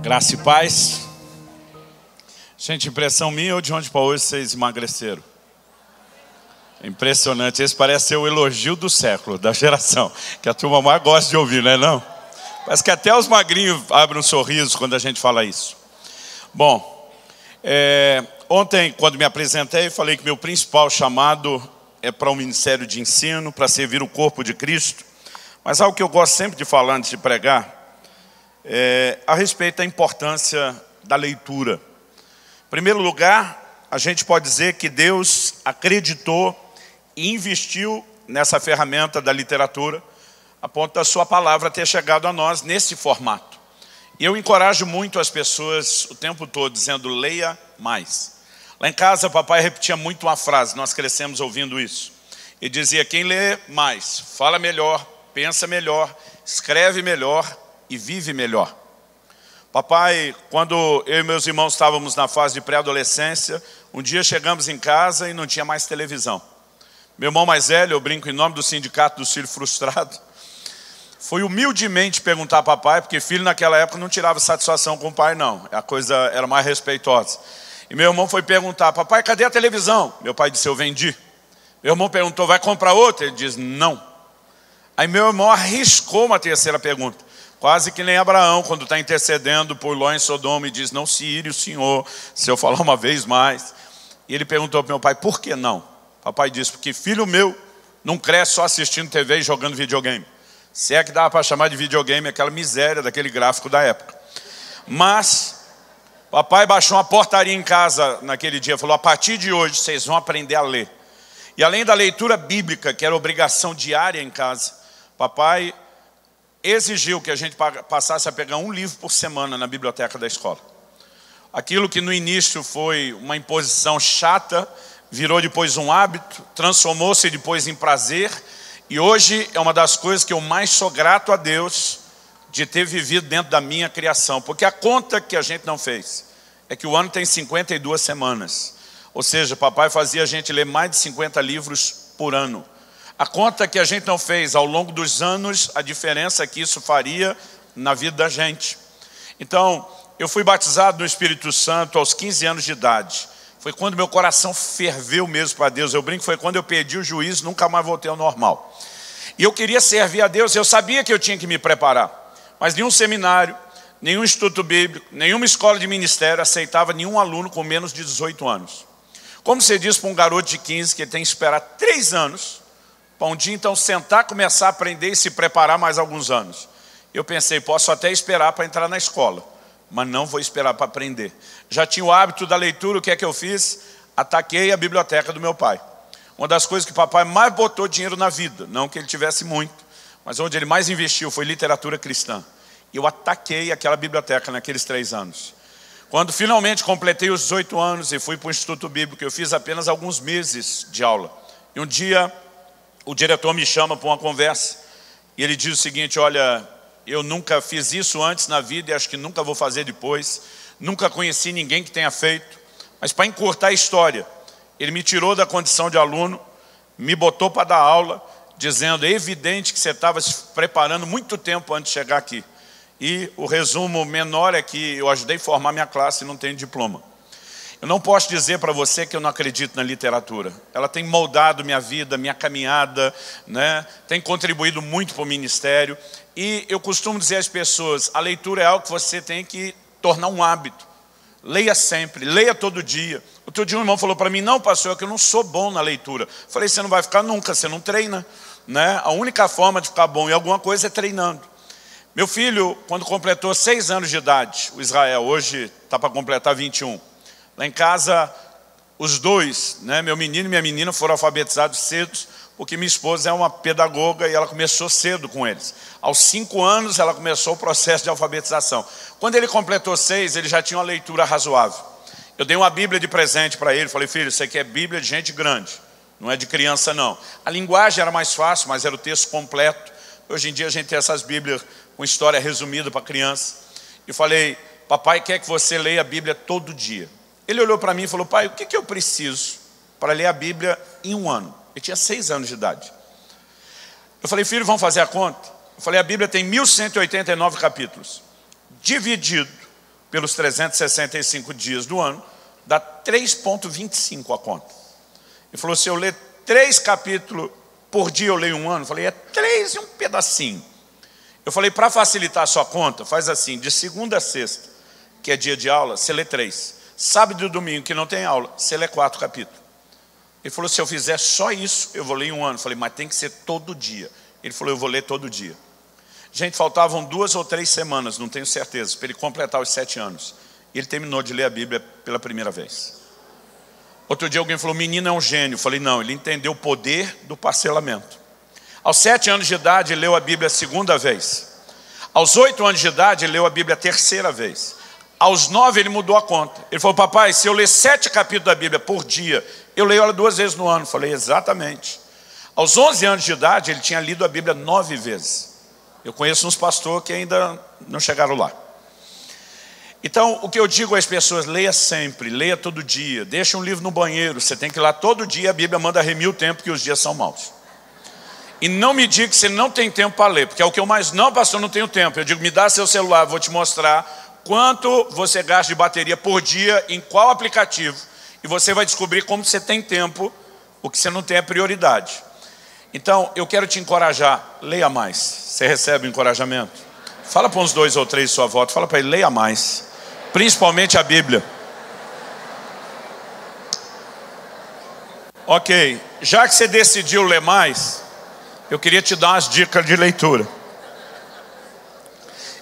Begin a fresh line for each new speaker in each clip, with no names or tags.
Graça e paz. Gente, impressão minha ou de onde para hoje vocês emagreceram? É impressionante, esse parece ser o elogio do século, da geração, que a turma mais gosta de ouvir, não é não? Parece que até os magrinhos abrem um sorriso quando a gente fala isso. Bom, ontem quando me apresentei, falei que meu principal chamado é para o ministério de ensino, para servir o corpo de Cristo. Mas algo que eu gosto sempre de falar antes de pregar, a respeito da importância da leitura. Em primeiro lugar, a gente pode dizer que Deus acreditou e investiu nessa ferramenta da literatura, a ponto da sua palavra ter chegado a nós nesse formato. E eu encorajo muito as pessoas o tempo todo, dizendo, leia mais. Lá em casa, papai repetia muito uma frase, nós crescemos ouvindo isso. Ele dizia, quem lê mais, fala melhor, pensa melhor, escreve melhor e vive melhor. Papai, quando eu e meus irmãos estávamos na fase de pré-adolescência, um dia chegamos em casa e não tinha mais televisão. Meu irmão mais velho, eu brinco em nome do sindicato dos filhos frustrados, foi humildemente perguntar a papai, porque filho naquela época não tirava satisfação com o pai não, a coisa era mais respeitosa. E meu irmão foi perguntar, papai, cadê a televisão? Meu pai disse, eu vendi. Meu irmão perguntou, vai comprar outra? Ele disse, não. Aí meu irmão arriscou uma terceira pergunta. Quase que nem Abraão, quando está intercedendo por Ló em Sodoma e diz, não se ire o Senhor, se eu falar uma vez mais. E ele perguntou para meu pai, por que não? Papai disse, porque filho meu não cresce só assistindo TV e jogando videogame. Se é que dava para chamar de videogame aquela miséria daquele gráfico da época. Mas, papai baixou uma portaria em casa naquele dia, falou, a partir de hoje vocês vão aprender a ler. E além da leitura bíblica, que era obrigação diária em casa, papai exigiu que a gente passasse a pegar um livro por semana na biblioteca da escola. Aquilo que no início foi uma imposição chata, virou depois um hábito, transformou-se depois em prazer, e hoje é uma das coisas que eu mais sou grato a Deus de ter vivido dentro da minha criação, porque a conta que a gente não fez é que o ano tem 52 semanas, ou seja, papai fazia a gente ler mais de 50 livros por ano. A conta que a gente não fez ao longo dos anos, a diferença que isso faria na vida da gente. Então, eu fui batizado no Espírito Santo aos 15 anos de idade. Foi quando meu coração ferveu mesmo para Deus. Eu brinco, foi quando eu perdi o juízo, nunca mais voltei ao normal. E eu queria servir a Deus, eu sabia que eu tinha que me preparar. Mas nenhum seminário, nenhum instituto bíblico, nenhuma escola de ministério aceitava nenhum aluno com menos de 18 anos. Como você diz para um garoto de 15 que ele tem que esperar 3 anos, para um dia então sentar, começar a aprender e se preparar mais alguns anos. Eu pensei, posso até esperar para entrar na escola, mas não vou esperar para aprender. Já tinha o hábito da leitura, o que é que eu fiz? Ataquei a biblioteca do meu pai. Uma das coisas que o papai mais botou dinheiro na vida, não que ele tivesse muito, mas onde ele mais investiu foi literatura cristã. Eu ataquei aquela biblioteca naqueles 3 anos. Quando finalmente completei os 18 anos e fui para o Instituto Bíblico, eu fiz apenas alguns meses de aula. E um dia o diretor me chama para uma conversa e ele diz o seguinte, olha, eu nunca fiz isso antes na vida e acho que nunca vou fazer depois, nunca conheci ninguém que tenha feito, mas para encurtar a história, ele me tirou da condição de aluno, me botou para dar aula, dizendo, é evidente que você estava se preparando muito tempo antes de chegar aqui. E o resumo menor é que eu ajudei a formar minha classe e não tenho diploma. Eu não posso dizer para você que eu não acredito na literatura. Ela tem moldado minha vida, minha caminhada, né? Tem contribuído muito para o ministério. E eu costumo dizer às pessoas, a leitura é algo que você tem que tornar um hábito. Leia sempre, leia todo dia. Outro dia um irmão falou para mim, não pastor, é que eu não sou bom na leitura. Eu falei, você não vai ficar nunca, você não treina, né? A única forma de ficar bom em alguma coisa é treinando. Meu filho, quando completou 6 anos de idade, o Israel, hoje está para completar 21. Lá em casa, os dois, né, meu menino e minha menina foram alfabetizados cedo, porque minha esposa é uma pedagoga e ela começou cedo com eles. Aos 5 anos ela começou o processo de alfabetização. Quando ele completou 6, ele já tinha uma leitura razoável. Eu dei uma Bíblia de presente para ele, falei, filho, isso aqui é Bíblia de gente grande, não é de criança não. A linguagem era mais fácil, mas era o texto completo. Hoje em dia a gente tem essas Bíblias com história resumida para criança. E falei, papai quer que você leia a Bíblia todo dia. Ele olhou para mim e falou, pai, o que eu preciso para ler a Bíblia em 1 ano? Ele tinha 6 anos de idade. Eu falei, filho, vamos fazer a conta? Eu falei, a Bíblia tem 1189 capítulos. Dividido pelos 365 dias do ano, dá 3,25 a conta. Ele falou, se eu ler 3 capítulos por dia, eu leio um ano. Eu falei, é 3 e um pedacinho. Eu falei, para facilitar a sua conta, faz assim, de segunda a sexta, que é dia de aula, você lê 3. Sábado e domingo, que não tem aula, você lê 4 capítulos. Ele falou, se eu fizer só isso, eu vou ler em um ano. Eu falei, mas tem que ser todo dia. Ele falou, eu vou ler todo dia. Gente, faltavam 2 ou 3 semanas, não tenho certeza, para ele completar os 7 anos. E ele terminou de ler a Bíblia pela primeira vez. Outro dia alguém falou, menino é um gênio. Eu falei, não, ele entendeu o poder do parcelamento. Aos 7 anos de idade, ele leu a Bíblia a segunda vez. Aos 8 anos de idade, ele leu a Bíblia a terceira vez. Aos 9, ele mudou a conta. Ele falou, papai, se eu ler 7 capítulos da Bíblia por dia, eu leio ela 2 vezes no ano. Eu falei, exatamente. Aos 11 anos de idade, ele tinha lido a Bíblia 9 vezes. Eu conheço uns pastores que ainda não chegaram lá. Então, o que eu digo às pessoas, leia sempre, leia todo dia. Deixa um livro no banheiro, você tem que ir lá todo dia, a Bíblia manda remir o tempo que os dias são maus. E não me diga que você não tem tempo para ler, porque é o que eu mais... Não, pastor, não tenho tempo. Eu digo, me dá seu celular, vou te mostrar quanto você gasta de bateria por dia, em qual aplicativo, e você vai descobrir como você tem tempo, o que você não tem é prioridade. Então, eu quero te encorajar, leia mais. Você recebe encorajamento? Fala para uns 2 ou 3 sua volta, fala para ele, leia mais. Principalmente a Bíblia. Ok, já que você decidiu ler mais, eu queria te dar umas dicas de leitura.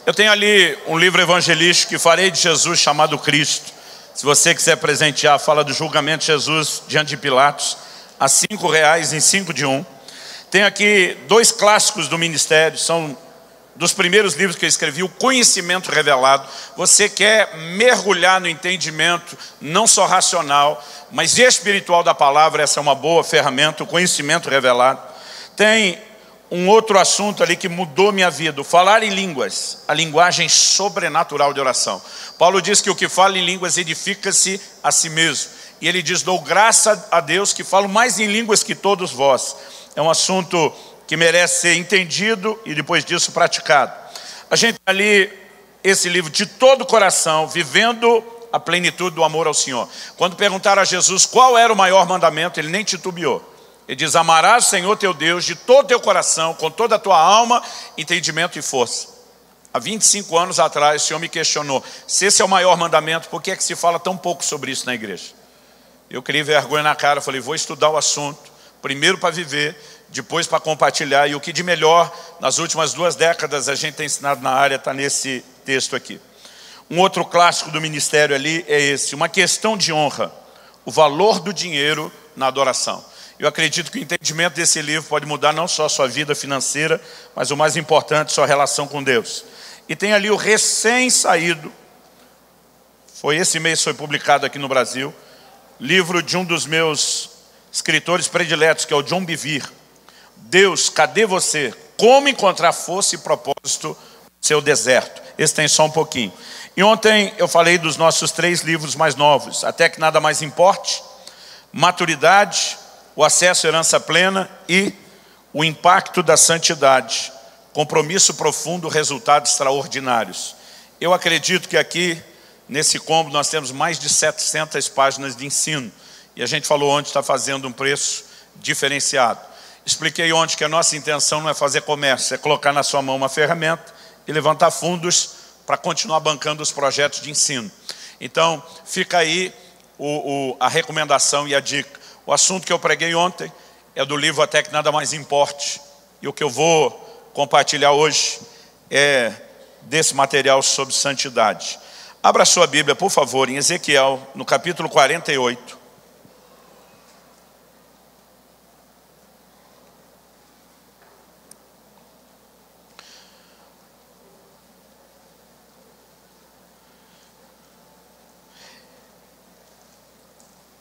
Eu tenho ali um livro evangelístico que farei de Jesus chamado Cristo. Se você quiser presentear, fala do julgamento de Jesus diante de Pilatos, a R$5 em 5 de 1. Tem aqui 2 clássicos do ministério, são dos primeiros livros que eu escrevi, o Conhecimento Revelado. Você quer mergulhar no entendimento, não só racional, mas espiritual da palavra, essa é uma boa ferramenta, o Conhecimento Revelado. Tem um outro assunto ali que mudou minha vida, o falar em línguas, a linguagem sobrenatural de oração. Paulo diz que o que fala em línguas edifica-se a si mesmo. E ele diz, dou graça a Deus que falo mais em línguas que todos vós. É um assunto que merece ser entendido e depois disso praticado. A gente ali, esse livro de todo o coração, vivendo a plenitude do amor ao Senhor. Quando perguntaram a Jesus qual era o maior mandamento, ele nem titubeou. Ele diz, amarás o Senhor teu Deus de todo o teu coração, com toda a tua alma, entendimento e força. Há 25 anos atrás, o Senhor me questionou, se esse é o maior mandamento, por que é que se fala tão pouco sobre isso na igreja? Eu criei vergonha na cara, falei, vou estudar o assunto, primeiro para viver, depois para compartilhar, e o que de melhor, nas últimas 2 décadas, a gente tem ensinado na área, está nesse texto aqui. Um outro clássico do ministério ali é esse, uma questão de honra, o valor do dinheiro na adoração. Eu acredito que o entendimento desse livro pode mudar não só a sua vida financeira, mas o mais importante, sua relação com Deus. E tem ali o recém-saído, esse mês foi publicado aqui no Brasil, livro de um dos meus escritores prediletos, que é o John Bevere. Deus, cadê você? Como encontrar força e propósito no seu deserto? Esse tem só um pouquinho. E ontem eu falei dos nossos 3 livros mais novos, Até que Nada Mais Importe, Maturidade, O Acesso à Herança Plena e O Impacto da Santidade, Compromisso Profundo, Resultados Extraordinários. Eu acredito que aqui, nesse combo, nós temos mais de 700 páginas de ensino. E a gente falou ontem, está fazendo um preço diferenciado. Expliquei ontem que a nossa intenção não é fazer comércio, é colocar na sua mão uma ferramenta e levantar fundos para continuar bancando os projetos de ensino. Então, fica aí a recomendação e a dica. O assunto que eu preguei ontem é do livro Até que Nada Mais Importe. E o que eu vou compartilhar hoje é desse material sobre santidade. Abra a sua Bíblia, por favor, em Ezequiel, no capítulo 48.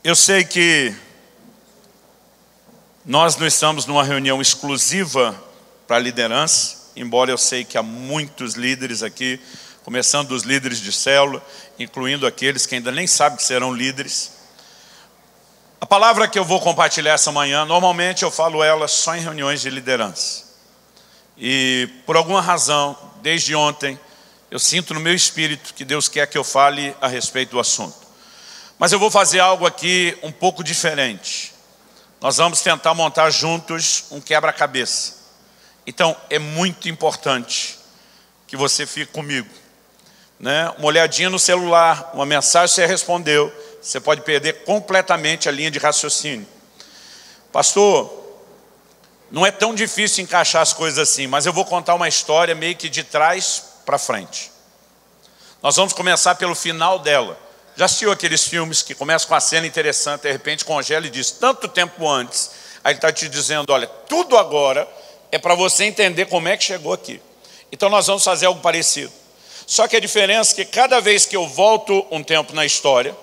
Eu sei que nós não estamos numa reunião exclusiva para a liderança, embora eu sei que há muitos líderes aqui, começando dos líderes de célula, incluindo aqueles que ainda nem sabem que serão líderes. A palavra que eu vou compartilhar essa manhã, normalmente eu falo ela só em reuniões de liderança. E por alguma razão, desde ontem, Eu sinto no meu espírito que Deus quer que eu fale a respeito do assunto. Mas eu vou fazer algo aqui um pouco diferente. Nós vamos tentar montar juntos um quebra-cabeça. Então, é muito importante que você fique comigo. Uma olhadinha no celular, uma mensagem você respondeu, você pode perder completamente a linha de raciocínio. Pastor, não é tão difícil encaixar as coisas assim, mas eu vou contar uma história meio que de trás para frente. Nós vamos começar pelo final dela. Já assistiu aqueles filmes que começam com uma cena interessante, de repente congela e diz, tanto tempo antes, aí ele está te dizendo, olha, tudo agora é para você entender como é que chegou aqui. Então nós vamos fazer algo parecido. Só que a diferença é que cada vez que eu volto um tempo na história,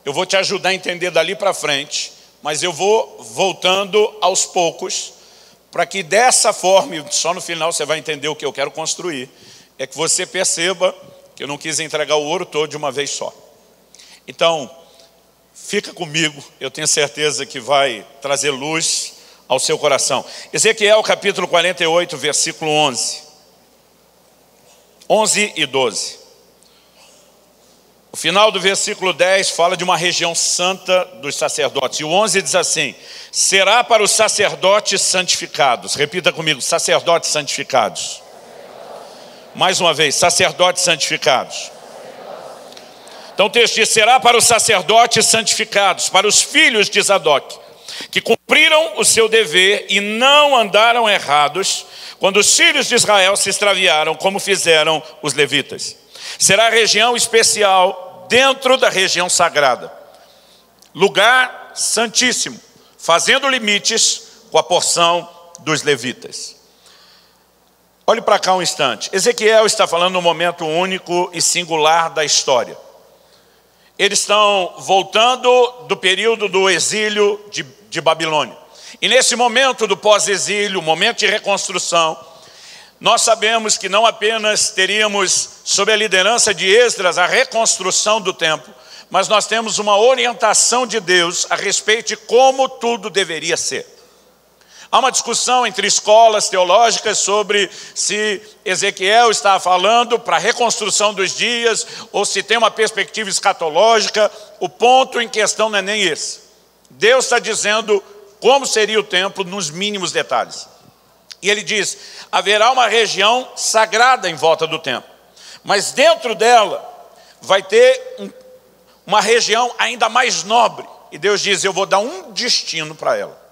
eu vou te ajudar a entender dali para frente, mas eu vou voltando aos poucos, para que dessa forma, e só no final você vai entender o que eu quero construir, é que você perceba que eu não quis entregar o ouro todo de uma vez só. Então, fica comigo, eu tenho certeza que vai trazer luz ao seu coração. Ezequiel capítulo 48, versículo 11 e 12. O final do versículo 10 fala de uma região santa dos sacerdotes. E o 11 diz assim, será para os sacerdotes santificados. Repita comigo, sacerdotes santificados. Mais uma vez, sacerdotes santificados. Então o texto diz, será para os sacerdotes santificados, para os filhos de Zadok, que cumpriram o seu dever e não andaram errados, quando os filhos de Israel se extraviaram, como fizeram os levitas. Será região especial dentro da região sagrada, lugar santíssimo, fazendo limites com a porção dos levitas. Olhe para cá um instante. Ezequiel está falando num momento único e singular da história. Eles estão voltando do período do exílio de Babilônia. E nesse momento do pós-exílio, momento de reconstrução, nós sabemos que não apenas teríamos, sob a liderança de Esdras, a reconstrução do templo, mas nós temos uma orientação de Deus a respeito de como tudo deveria ser. Há uma discussão entre escolas teológicas sobre se Ezequiel está falando para a reconstrução dos dias ou se tem uma perspectiva escatológica. O ponto em questão não é nem esse. Deus está dizendo como seria o templo nos mínimos detalhes. E ele diz, haverá uma região sagrada em volta do templo, mas dentro dela vai ter uma região ainda mais nobre. E Deus diz, eu vou dar um destino para ela.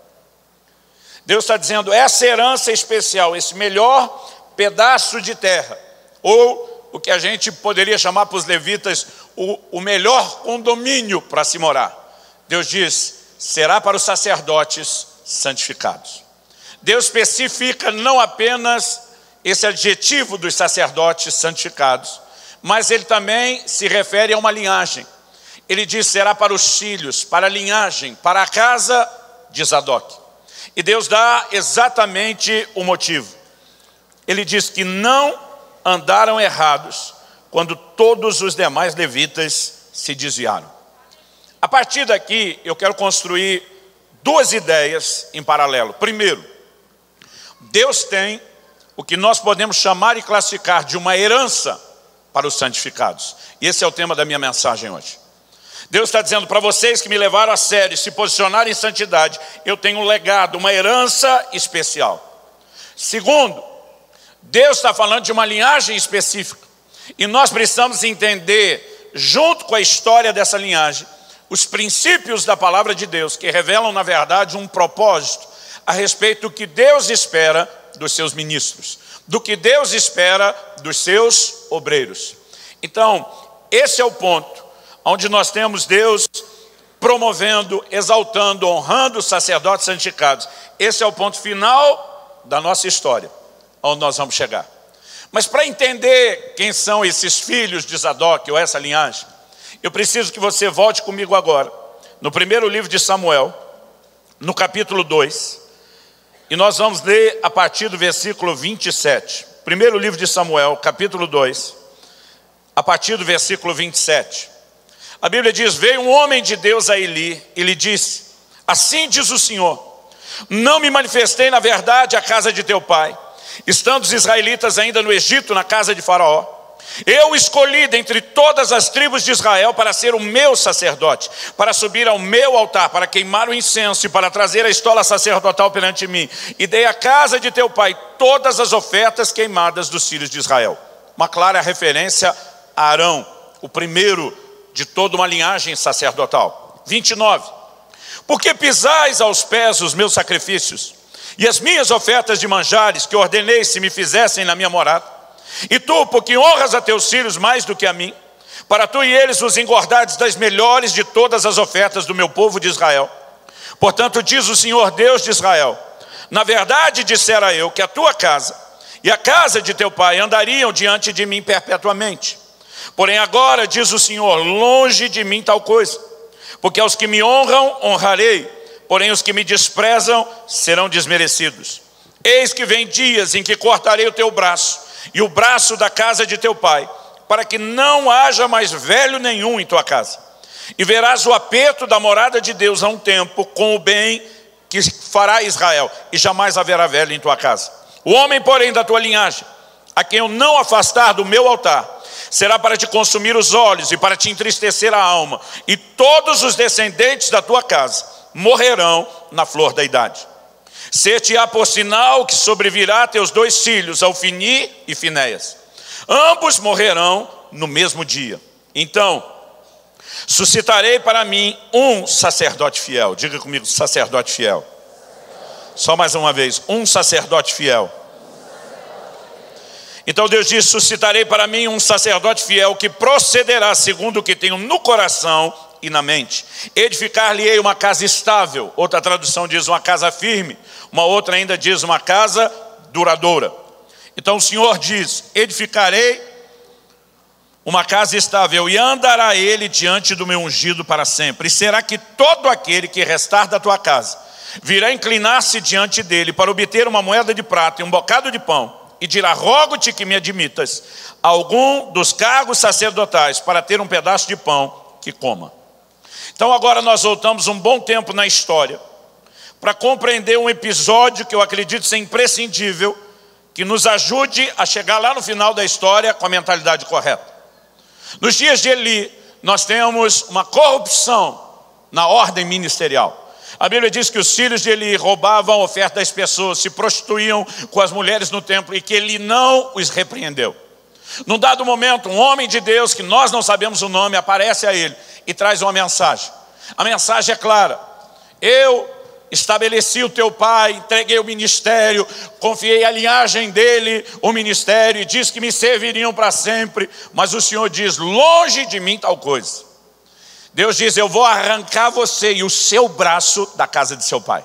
Deus está dizendo, essa herança especial, esse melhor pedaço de terra, ou o que a gente poderia chamar para os levitas, o melhor condomínio para se morar. Deus diz, será para os sacerdotes santificados. Deus especifica não apenas esse adjetivo dos sacerdotes santificados, mas ele também se refere a uma linhagem. Ele diz, será para os filhos, para a linhagem, para a casa de Zadok. E Deus dá exatamente o motivo. Ele diz que não andaram errados quando todos os demais levitas se desviaram. A partir daqui, eu quero construir duas ideias em paralelo. Primeiro, Deus tem o que nós podemos chamar e classificar de uma herança para os santificados. E esse é o tema da minha mensagem hoje. Deus está dizendo para vocês que me levaram a sério, se posicionarem em santidade, eu tenho um legado, uma herança especial. Segundo, Deus está falando de uma linhagem específica. E nós precisamos entender, junto com a história dessa linhagem, os princípios da palavra de Deus, que revelam, na verdade, um propósito a respeito do que Deus espera dos seus ministros, do que Deus espera dos seus obreiros. Então, esse é o ponto onde nós temos Deus promovendo, exaltando, honrando os sacerdotes santificados. Esse é o ponto final da nossa história, onde nós vamos chegar. Mas para entender quem são esses filhos de Zadok, ou essa linhagem, eu preciso que você volte comigo agora, no primeiro livro de Samuel, no capítulo 2, e nós vamos ler a partir do versículo 27. Primeiro livro de Samuel, capítulo 2, a partir do versículo 27. A Bíblia diz, veio um homem de Deus a Eli e lhe disse, assim diz o Senhor, não me manifestei na verdade à casa de teu pai, estando os israelitas ainda no Egito, na casa de Faraó, Eu escolhi dentre todas as tribos de Israel para ser o meu sacerdote, para subir ao meu altar, para queimar o incenso e para trazer a estola sacerdotal perante mim. E dei à casa de teu pai todas as ofertas queimadas dos filhos de Israel. Uma clara referência a Arão, o primeiro de toda uma linhagem sacerdotal. 29. Porque pisais aos pés os meus sacrifícios e as minhas ofertas de manjares que ordenei se me fizessem na minha morada? E tu, porque honras a teus filhos mais do que a mim, para tu e eles os engordares das melhores de todas as ofertas do meu povo de Israel. Portanto, diz o Senhor Deus de Israel: na verdade dissera eu que a tua casa e a casa de teu pai andariam diante de mim perpetuamente. Porém agora, diz o Senhor, longe de mim tal coisa, porque aos que me honram, honrarei, porém os que me desprezam serão desmerecidos. Eis que vem dias em que cortarei o teu braço e o braço da casa de teu pai, para que não haja mais velho nenhum em tua casa. E verás o aperto da morada de Deus a um tempo, com o bem que fará Israel, e jamais haverá velho em tua casa. O homem, porém, da tua linhagem, a quem eu não afastar do meu altar, será para te consumir os olhos e para te entristecer a alma, e todos os descendentes da tua casa morrerão na flor da idade. Ser-te-á por sinal que sobrevirá a teus 2 filhos, Ofni e Finéias. Ambos morrerão no mesmo dia. Então, suscitarei para mim um sacerdote fiel. Diga comigo, sacerdote fiel. Só mais uma vez, um sacerdote fiel. Então Deus diz: suscitarei para mim um sacerdote fiel que procederá segundo o que tenho no coração e na mente. Edificar-lhe-ei uma casa estável. Outra tradução diz uma casa firme. Uma outra ainda diz uma casa duradoura. Então o Senhor diz: edificarei uma casa estável e andará ele diante do meu ungido para sempre. E será que todo aquele que restar da tua casa virá inclinar-se diante dele para obter uma moeda de prata e um bocado de pão, e dirá: rogo-te que me admitas a algum dos cargos sacerdotais para ter um pedaço de pão que coma. Então agora nós voltamos um bom tempo na história para compreender um episódio que eu acredito ser imprescindível, que nos ajude a chegar lá no final da história com a mentalidade correta. Nos dias de Eli, nós temos uma corrupção na ordem ministerial. A Bíblia diz que os filhos de Eli roubavam a oferta das pessoas, se prostituíam com as mulheres no templo, e que Eli não os repreendeu. Num dado momento, um homem de Deus, que nós não sabemos o nome, aparece a ele e traz uma mensagem. A mensagem é clara: eu estabeleci o teu pai, entreguei o ministério, confiei a linhagem dele, o ministério, e disse que me serviriam para sempre. Mas o Senhor diz: longe de mim tal coisa. Deus diz: eu vou arrancar você e o seu braço da casa de seu pai.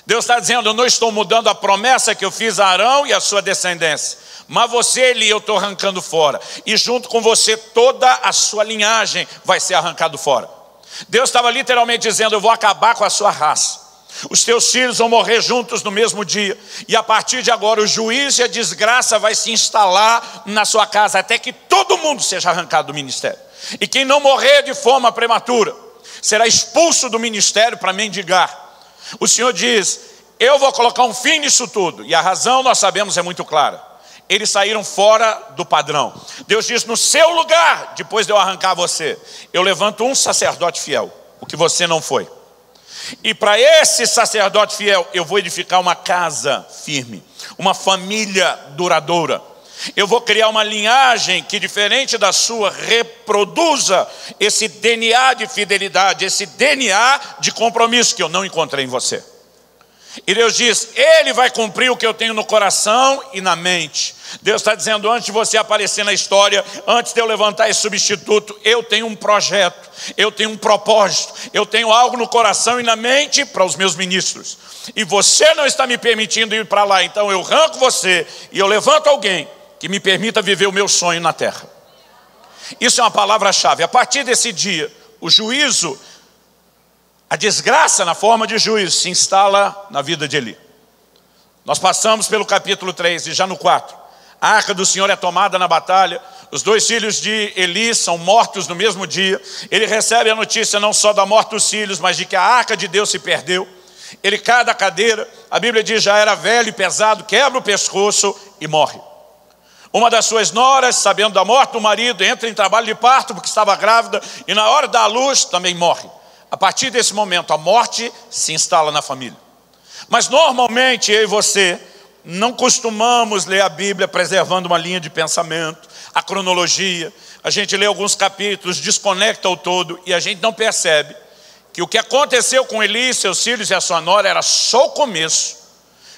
Deus está dizendo: eu não estou mudando a promessa que eu fiz a Arão e a sua descendência, mas você, Eli, eu estou arrancando fora, e junto com você toda a sua linhagem vai ser arrancado fora. Deus estava literalmente dizendo: eu vou acabar com a sua raça. Os teus filhos vão morrer juntos no mesmo dia, e a partir de agora o juízo e a desgraça vai se instalar na sua casa, até que todo mundo seja arrancado do ministério. E quem não morrer de forma prematura será expulso do ministério para mendigar. O Senhor diz: eu vou colocar um fim nisso tudo. E a razão, nós sabemos, é muito clara: eles saíram fora do padrão. Deus diz: no seu lugar, depois de eu arrancar você, eu levanto um sacerdote fiel, o que você não foi. E para esse sacerdote fiel, eu vou edificar uma casa firme, uma família duradoura. Eu vou criar uma linhagem que, diferente da sua, reproduza esse DNA de fidelidade, esse DNA de compromisso que eu não encontrei em você. E Deus diz: ele vai cumprir o que eu tenho no coração e na mente. Deus está dizendo: antes de você aparecer na história, antes de eu levantar esse substituto, eu tenho um projeto, eu tenho um propósito, eu tenho algo no coração e na mente para os meus ministros. E você não está me permitindo ir para lá, então eu arranco você e eu levanto alguém que me permita viver o meu sonho na terra. Isso é uma palavra-chave. A partir desse dia, o juízo, a desgraça na forma de juízo, se instala na vida de Eli. Nós passamos pelo capítulo 3 e já no 4. A arca do Senhor é tomada na batalha. Os 2 filhos de Eli são mortos no mesmo dia. Ele recebe a notícia não só da morte dos filhos, mas de que a arca de Deus se perdeu. Ele cai da cadeira. A Bíblia diz: já era velho e pesado, quebra o pescoço e morre. Uma das suas noras, sabendo da morte do marido, entra em trabalho de parto porque estava grávida e na hora da luz também morre. A partir desse momento, a morte se instala na família. Mas normalmente eu e você não costumamos ler a Bíblia preservando uma linha de pensamento, a cronologia. A gente lê alguns capítulos, desconecta o todo e a gente não percebe que o que aconteceu com Eli, seus filhos e a sua nora era só o começo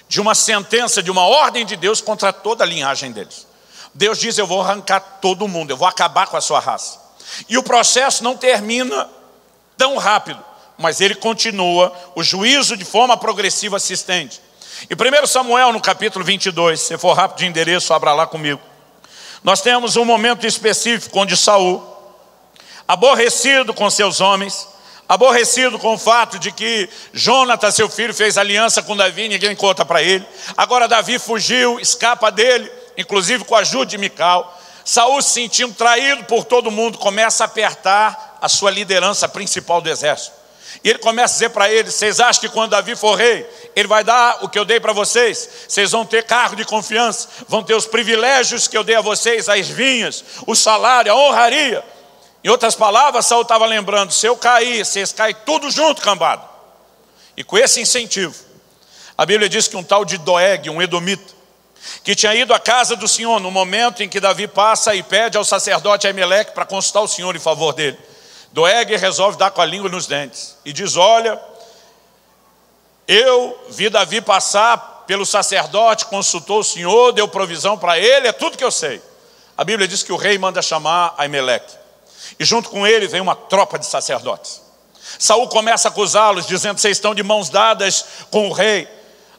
de uma sentença, de uma ordem de Deus contra toda a linhagem deles. Deus diz: eu vou arrancar todo mundo, eu vou acabar com a sua raça. E o processo não termina tão rápido, mas ele continua, o juízo de forma progressiva se estende. Em 1 Samuel, no capítulo 22, se for rápido de endereço, abra lá comigo. Nós temos um momento específico onde Saul, aborrecido com seus homens, aborrecido com o fato de que Jonatas, seu filho, fez aliança com Davi, ninguém conta para ele. Agora Davi fugiu, escapa dele, inclusive com a ajuda de Mical. Saul, se sentindo traído por todo mundo, começa a apertar a sua liderança principal do exército. E ele começa a dizer para eles: vocês acham que quando Davi for rei, ele vai dar o que eu dei para vocês? Vocês vão ter cargo de confiança, vão ter os privilégios que eu dei a vocês, as vinhas, o salário, a honraria. Em outras palavras, Saul estava lembrando: se eu cair, vocês caem tudo junto, cambada. E com esse incentivo, a Bíblia diz que um tal de Doeg, um edomita, que tinha ido à casa do Senhor no momento em que Davi passa e pede ao sacerdote Aimeleque para consultar o Senhor em favor dele. Doeg resolve dar com a língua nos dentes e diz: olha, eu vi Davi passar pelo sacerdote, consultou o Senhor, deu provisão para ele, é tudo que eu sei. A Bíblia diz que o rei manda chamar Aimeleque. E junto com ele vem uma tropa de sacerdotes. Saul começa a acusá-los, dizendo: vocês estão de mãos dadas com o rei.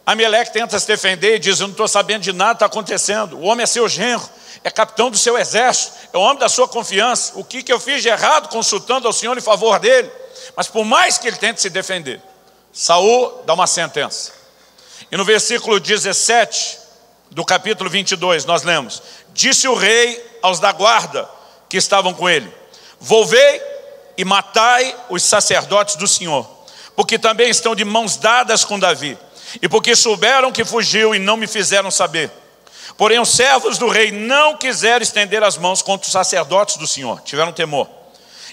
Aimeleque tenta se defender e diz: eu não estou sabendo de nada que está acontecendo. O homem é seu genro, é capitão do seu exército, é o homem da sua confiança. O que eu fiz de errado consultando ao Senhor em favor dele? Mas por mais que ele tente se defender, Saul dá uma sentença. E no versículo 17 do capítulo 22 nós lemos: disse o rei aos da guarda que estavam com ele: volvei e matai os sacerdotes do Senhor, porque também estão de mãos dadas com Davi, e porque souberam que fugiu e não me fizeram saber. Porém os servos do rei não quiseram estender as mãos contra os sacerdotes do Senhor, tiveram temor.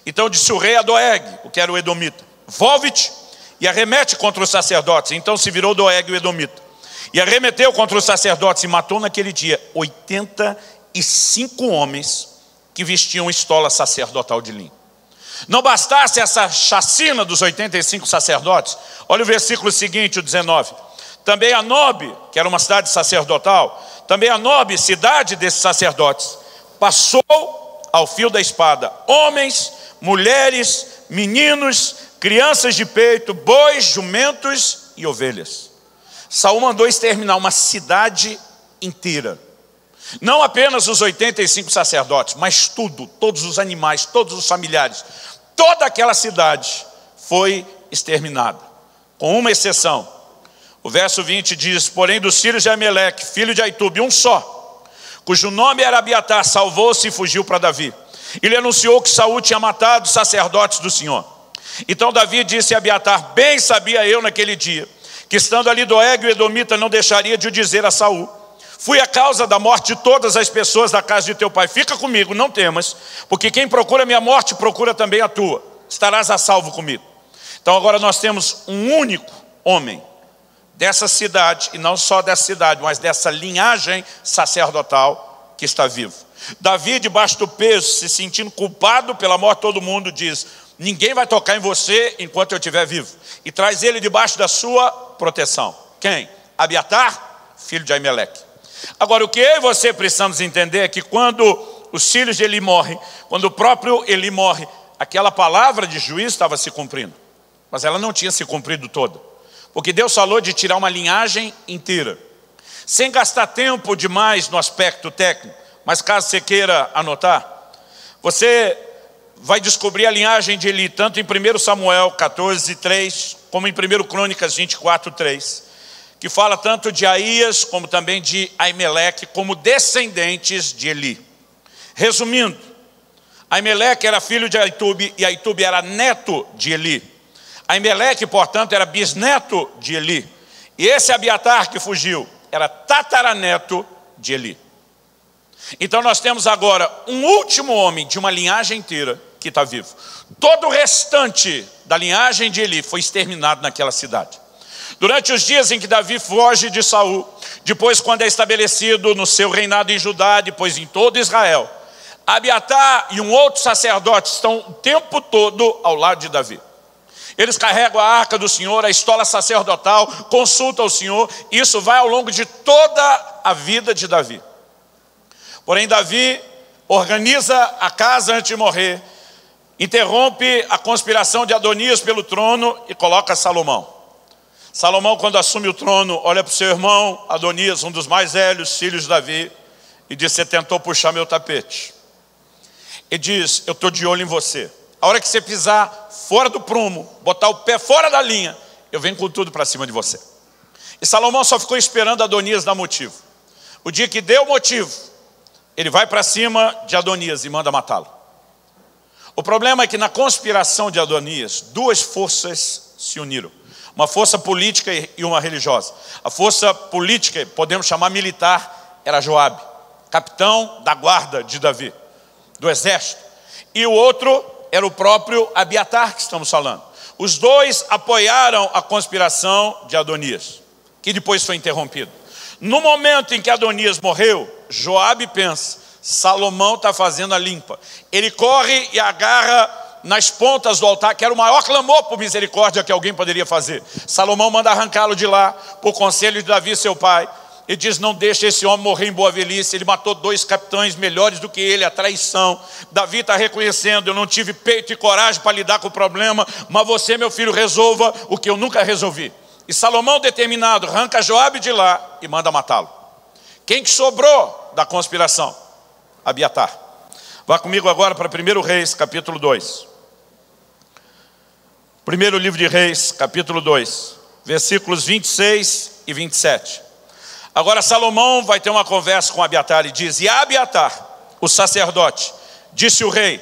Então disse o rei a Doeg, o que era o edomita: volve-te e arremete contra os sacerdotes. Então se virou Doeg, o edomita, e arremeteu contra os sacerdotes e matou naquele dia 85 homens que vestiam estola sacerdotal de linho. Não bastasse essa chacina dos 85 sacerdotes, olha o versículo seguinte, o 19. Também a Nobe, que era uma cidade sacerdotal, também a Nobe, cidade desses sacerdotes, passou ao fio da espada homens, mulheres, meninos, crianças de peito, bois, jumentos e ovelhas. Saul mandou exterminar uma cidade inteira. Não apenas os 85 sacerdotes, mas tudo, todos os animais, todos os familiares. Toda aquela cidade foi exterminada, com uma exceção. O verso 20 diz: porém dos filhos de Aimeleque, filho de Aitube, um só, cujo nome era Abiatar, salvou-se e fugiu para Davi. Ele anunciou que Saul tinha matado os sacerdotes do Senhor. Então Davi disse a Abiatar: bem sabia eu naquele dia, que estando ali Doeg o edomita não deixaria de o dizer a Saul: fui a causa da morte de todas as pessoas da casa de teu pai. Fica comigo, não temas, porque quem procura a minha morte, procura também a tua. Estarás a salvo comigo. Então agora nós temos um único homem dessa cidade, e não só dessa cidade, mas dessa linhagem sacerdotal que está vivo. Davi, debaixo do peso, se sentindo culpado pela morte de todo mundo, diz: ninguém vai tocar em você enquanto eu estiver vivo. E traz ele debaixo da sua proteção. Quem? Abiatar, filho de Aimeleque. Agora, o que eu e você precisamos entender é que quando os filhos de Eli morrem, quando o próprio Eli morre, aquela palavra de juízo estava se cumprindo. Mas ela não tinha se cumprido toda. Porque Deus falou de tirar uma linhagem inteira. Sem gastar tempo demais no aspecto técnico, mas caso você queira anotar, você vai descobrir a linhagem de Eli, tanto em 1 Samuel 14:3, como em 1 Crônicas 24:3. Que fala tanto de Aías, como também de Aimeleque, como descendentes de Eli. Resumindo, Aimeleque era filho de Aitube, e Aitube era neto de Eli. Aimeleque, portanto, era bisneto de Eli. E esse Abiatar que fugiu, era tataraneto de Eli. Então nós temos agora um último homem de uma linhagem inteira que está vivo. Todo o restante da linhagem de Eli foi exterminado naquela cidade. Durante os dias em que Davi foge de Saul, depois quando é estabelecido no seu reinado em Judá, depois em todo Israel, Abiatar e um outro sacerdote estão o tempo todo ao lado de Davi. Eles carregam a arca do Senhor, a estola sacerdotal, consultam o Senhor. Isso vai ao longo de toda a vida de Davi. Porém, Davi organiza a casa antes de morrer, interrompe a conspiração de Adonias pelo trono e coloca Salomão. Salomão, quando assume o trono, olha para o seu irmão Adonias, um dos mais velhos filhos de Davi, e diz: você tentou puxar meu tapete. Ele diz: eu estou de olho em você. A hora que você pisar fora do prumo, botar o pé fora da linha, eu venho com tudo para cima de você. E Salomão só ficou esperando Adonias dar motivo. O dia que deu motivo, ele vai para cima de Adonias e manda matá-lo. O problema é que na conspiração de Adonias, duas forças se uniram. Uma força política e uma religiosa. A força política, podemos chamar militar, era Joabe, capitão da guarda de Davi, do exército. E o outro era o próprio Abiatar que estamos falando. Os dois apoiaram a conspiração de Adonias, que depois foi interrompido. No momento em que Adonias morreu, Joabe pensa: Salomão está fazendo a limpa. Ele corre e agarra nas pontas do altar, que era o maior clamor por misericórdia que alguém poderia fazer. Salomão manda arrancá-lo de lá, por conselho de Davi, seu pai. Ele diz: não deixa esse homem morrer em boa velhice. Ele matou 2 capitães melhores do que ele, a traição. Davi está reconhecendo: eu não tive peito e coragem para lidar com o problema, mas você, meu filho, resolva o que eu nunca resolvi. E Salomão, determinado, arranca Joabe de lá e manda matá-lo. Quem que sobrou da conspiração? Abiatar. Vá comigo agora para 1 Reis, capítulo 2. Primeiro livro de Reis, capítulo 2, versículos 26 e 27. Agora Salomão vai ter uma conversa com Abiatar e diz: e Abiatar, o sacerdote, disse o rei: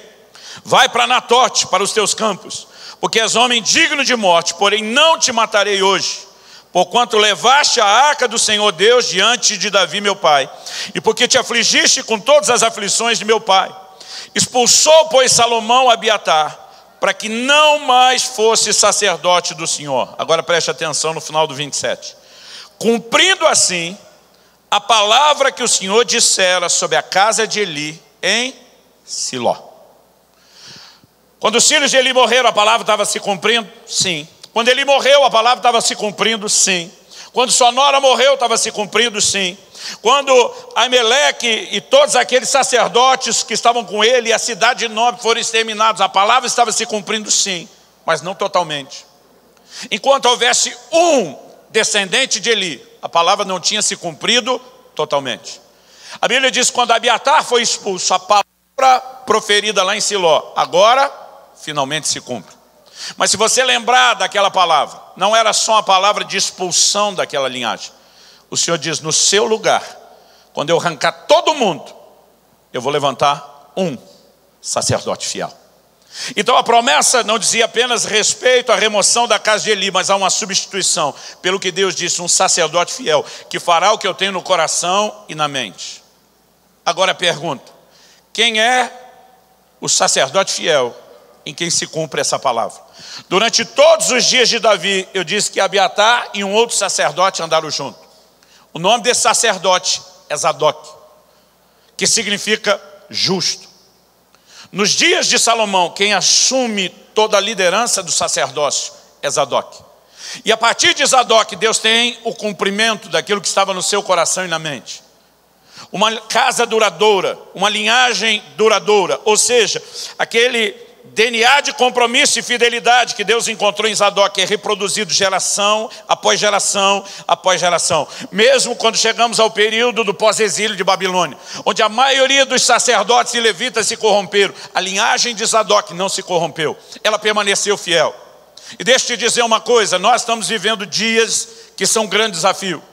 vai para Anatote, para os teus campos, porque és homem digno de morte, porém não te matarei hoje, porquanto levaste a arca do Senhor Deus diante de Davi meu pai, e porque te afligiste com todas as aflições de meu pai. Expulsou, pois, Salomão Abiatar, para que não mais fosse sacerdote do Senhor. Agora preste atenção no final do 27. Cumprindo assim a palavra que o Senhor dissera sobre a casa de Eli em Siló. Quando os filhos de Eli morreram, a palavra estava se cumprindo? Sim. Quando Eli morreu, a palavra estava se cumprindo? Sim. Quando sua nora morreu, estava se cumprindo? Sim. Quando Ameleque e todos aqueles sacerdotes que estavam com ele e a cidade de Nob foram exterminados, a palavra estava se cumprindo? Sim, mas não totalmente. Enquanto houvesse um descendente de Eli, a palavra não tinha se cumprido totalmente. A Bíblia diz: quando Abiatar foi expulso, a palavra proferida lá em Siló, agora finalmente se cumpre. Mas se você lembrar daquela palavra, não era só uma palavra de expulsão daquela linhagem. O Senhor diz: no seu lugar, quando eu arrancar todo mundo, eu vou levantar um sacerdote fiel. Então a promessa não dizia apenas respeito à remoção da casa de Eli, mas há uma substituição. Pelo que Deus disse: um sacerdote fiel, que fará o que eu tenho no coração e na mente. Agora a pergunta: quem é o sacerdote fiel em quem se cumpre essa palavra? Durante todos os dias de Davi, eu disse que Abiatar e um outro sacerdote andaram juntos. O nome desse sacerdote é Zadok, que significa justo. Nos dias de Salomão, quem assume toda a liderança do sacerdócio é Zadok. E a partir de Zadok, Deus tem o cumprimento daquilo que estava no seu coração e na mente. Uma casa duradoura, uma linhagem duradoura, ou seja, aquele DNA de compromisso e fidelidade que Deus encontrou em Zadok é reproduzido geração após geração após geração. Mesmo quando chegamos ao período do pós-exílio de Babilônia, onde a maioria dos sacerdotes e levitas se corromperam, a linhagem de Zadok não se corrompeu, ela permaneceu fiel. E deixa eu te dizer uma coisa: nós estamos vivendo dias que são um grande desafio,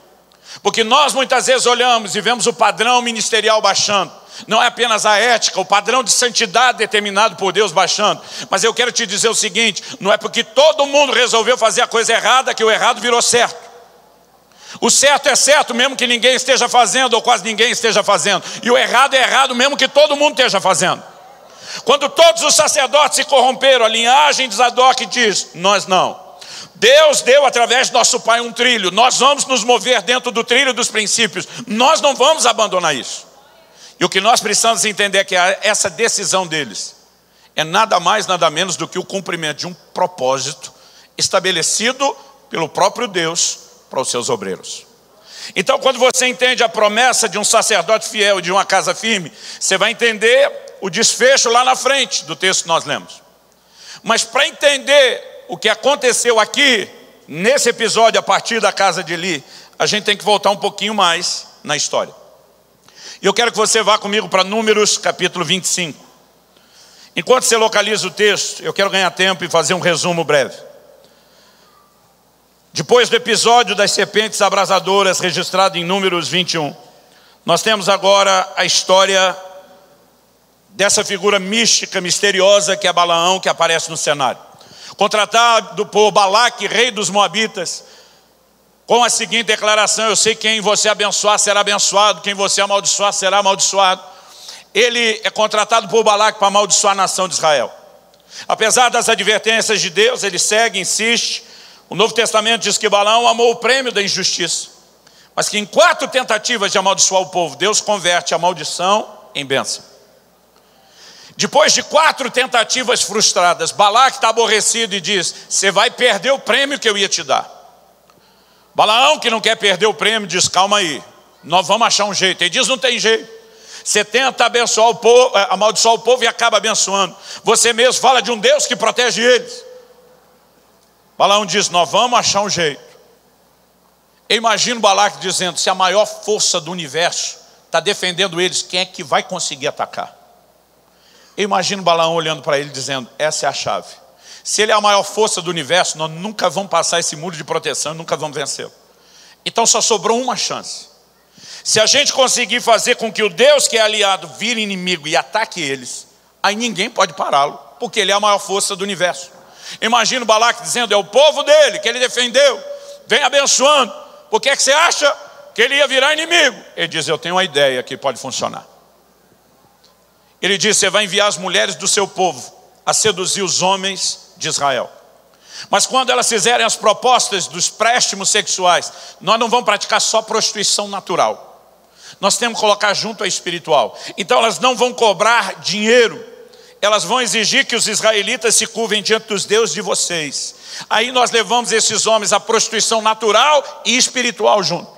porque nós muitas vezes olhamos e vemos o padrão ministerial baixando. Não é apenas a ética, o padrão de santidade determinado por Deus baixando. Mas eu quero te dizer o seguinte: não é porque todo mundo resolveu fazer a coisa errada que o errado virou certo. O certo é certo, mesmo que ninguém esteja fazendo, ou quase ninguém esteja fazendo. E o errado é errado, mesmo que todo mundo esteja fazendo. Quando todos os sacerdotes se corromperam, a linhagem de Zadok diz: nós não. Deus deu através de nosso pai um trilho. Nós vamos nos mover dentro do trilho dos princípios. Nós não vamos abandonar isso. E o que nós precisamos entender é que essa decisão deles é nada mais, nada menos do que o cumprimento de um propósito estabelecido pelo próprio Deus para os seus obreiros. Então, quando você entende a promessa de um sacerdote fiel e de uma casa firme, você vai entender o desfecho lá na frente do texto que nós lemos. Mas para entender o que aconteceu aqui, nesse episódio, a partir da casa de Eli, a gente tem que voltar um pouquinho mais na história. E eu quero que você vá comigo para Números, capítulo 25. Enquanto você localiza o texto, eu quero ganhar tempo e fazer um resumo breve. Depois do episódio das serpentes abrasadoras, registrado em Números 21, nós temos agora a história dessa figura mística, misteriosa, que é Balaão, que aparece no cenário. Contratado por Balaque, rei dos Moabitas, com a seguinte declaração: eu sei quem você abençoar será abençoado, quem você amaldiçoar será amaldiçoado. Ele é contratado por Balaque para amaldiçoar a nação de Israel. Apesar das advertências de Deus, ele segue, insiste. O Novo Testamento diz que Balaão amou o prêmio da injustiça, mas que em 4 tentativas de amaldiçoar o povo, Deus converte a maldição em bênção. Depois de 4 tentativas frustradas, Balaque está aborrecido e diz: você vai perder o prêmio que eu ia te dar. Balaão, que não quer perder o prêmio, diz: calma aí, nós vamos achar um jeito. Ele diz: não tem jeito. Você tenta abençoar o povo, amaldiçoar o povo e acaba abençoando. Você mesmo fala de um Deus que protege eles. Balaão diz: nós vamos achar um jeito. Eu imagino Balaque dizendo: se a maior força do universo está defendendo eles, quem é que vai conseguir atacar? Eu imagino Balaão olhando para ele dizendo: essa é a chave. Se ele é a maior força do universo, nós nunca vamos passar esse muro de proteção, nunca vamos vencê-lo. Então só sobrou uma chance. Se a gente conseguir fazer com que o Deus que é aliado vire inimigo e ataque eles, aí ninguém pode pará-lo, porque ele é a maior força do universo. Imagino Balaque dizendo: é o povo dele que ele defendeu, vem abençoando. Por que você acha que ele ia virar inimigo? Ele diz: eu tenho uma ideia que pode funcionar. Ele diz: você vai enviar as mulheres do seu povo a seduzir os homens de Israel. Mas quando elas fizerem as propostas dos préstimos sexuais, nós não vamos praticar só prostituição natural. Nós temos que colocar junto a espiritual. Então elas não vão cobrar dinheiro. Elas vão exigir que os israelitas se curvem diante dos deuses de vocês. Aí nós levamos esses homens à prostituição natural e espiritual junto.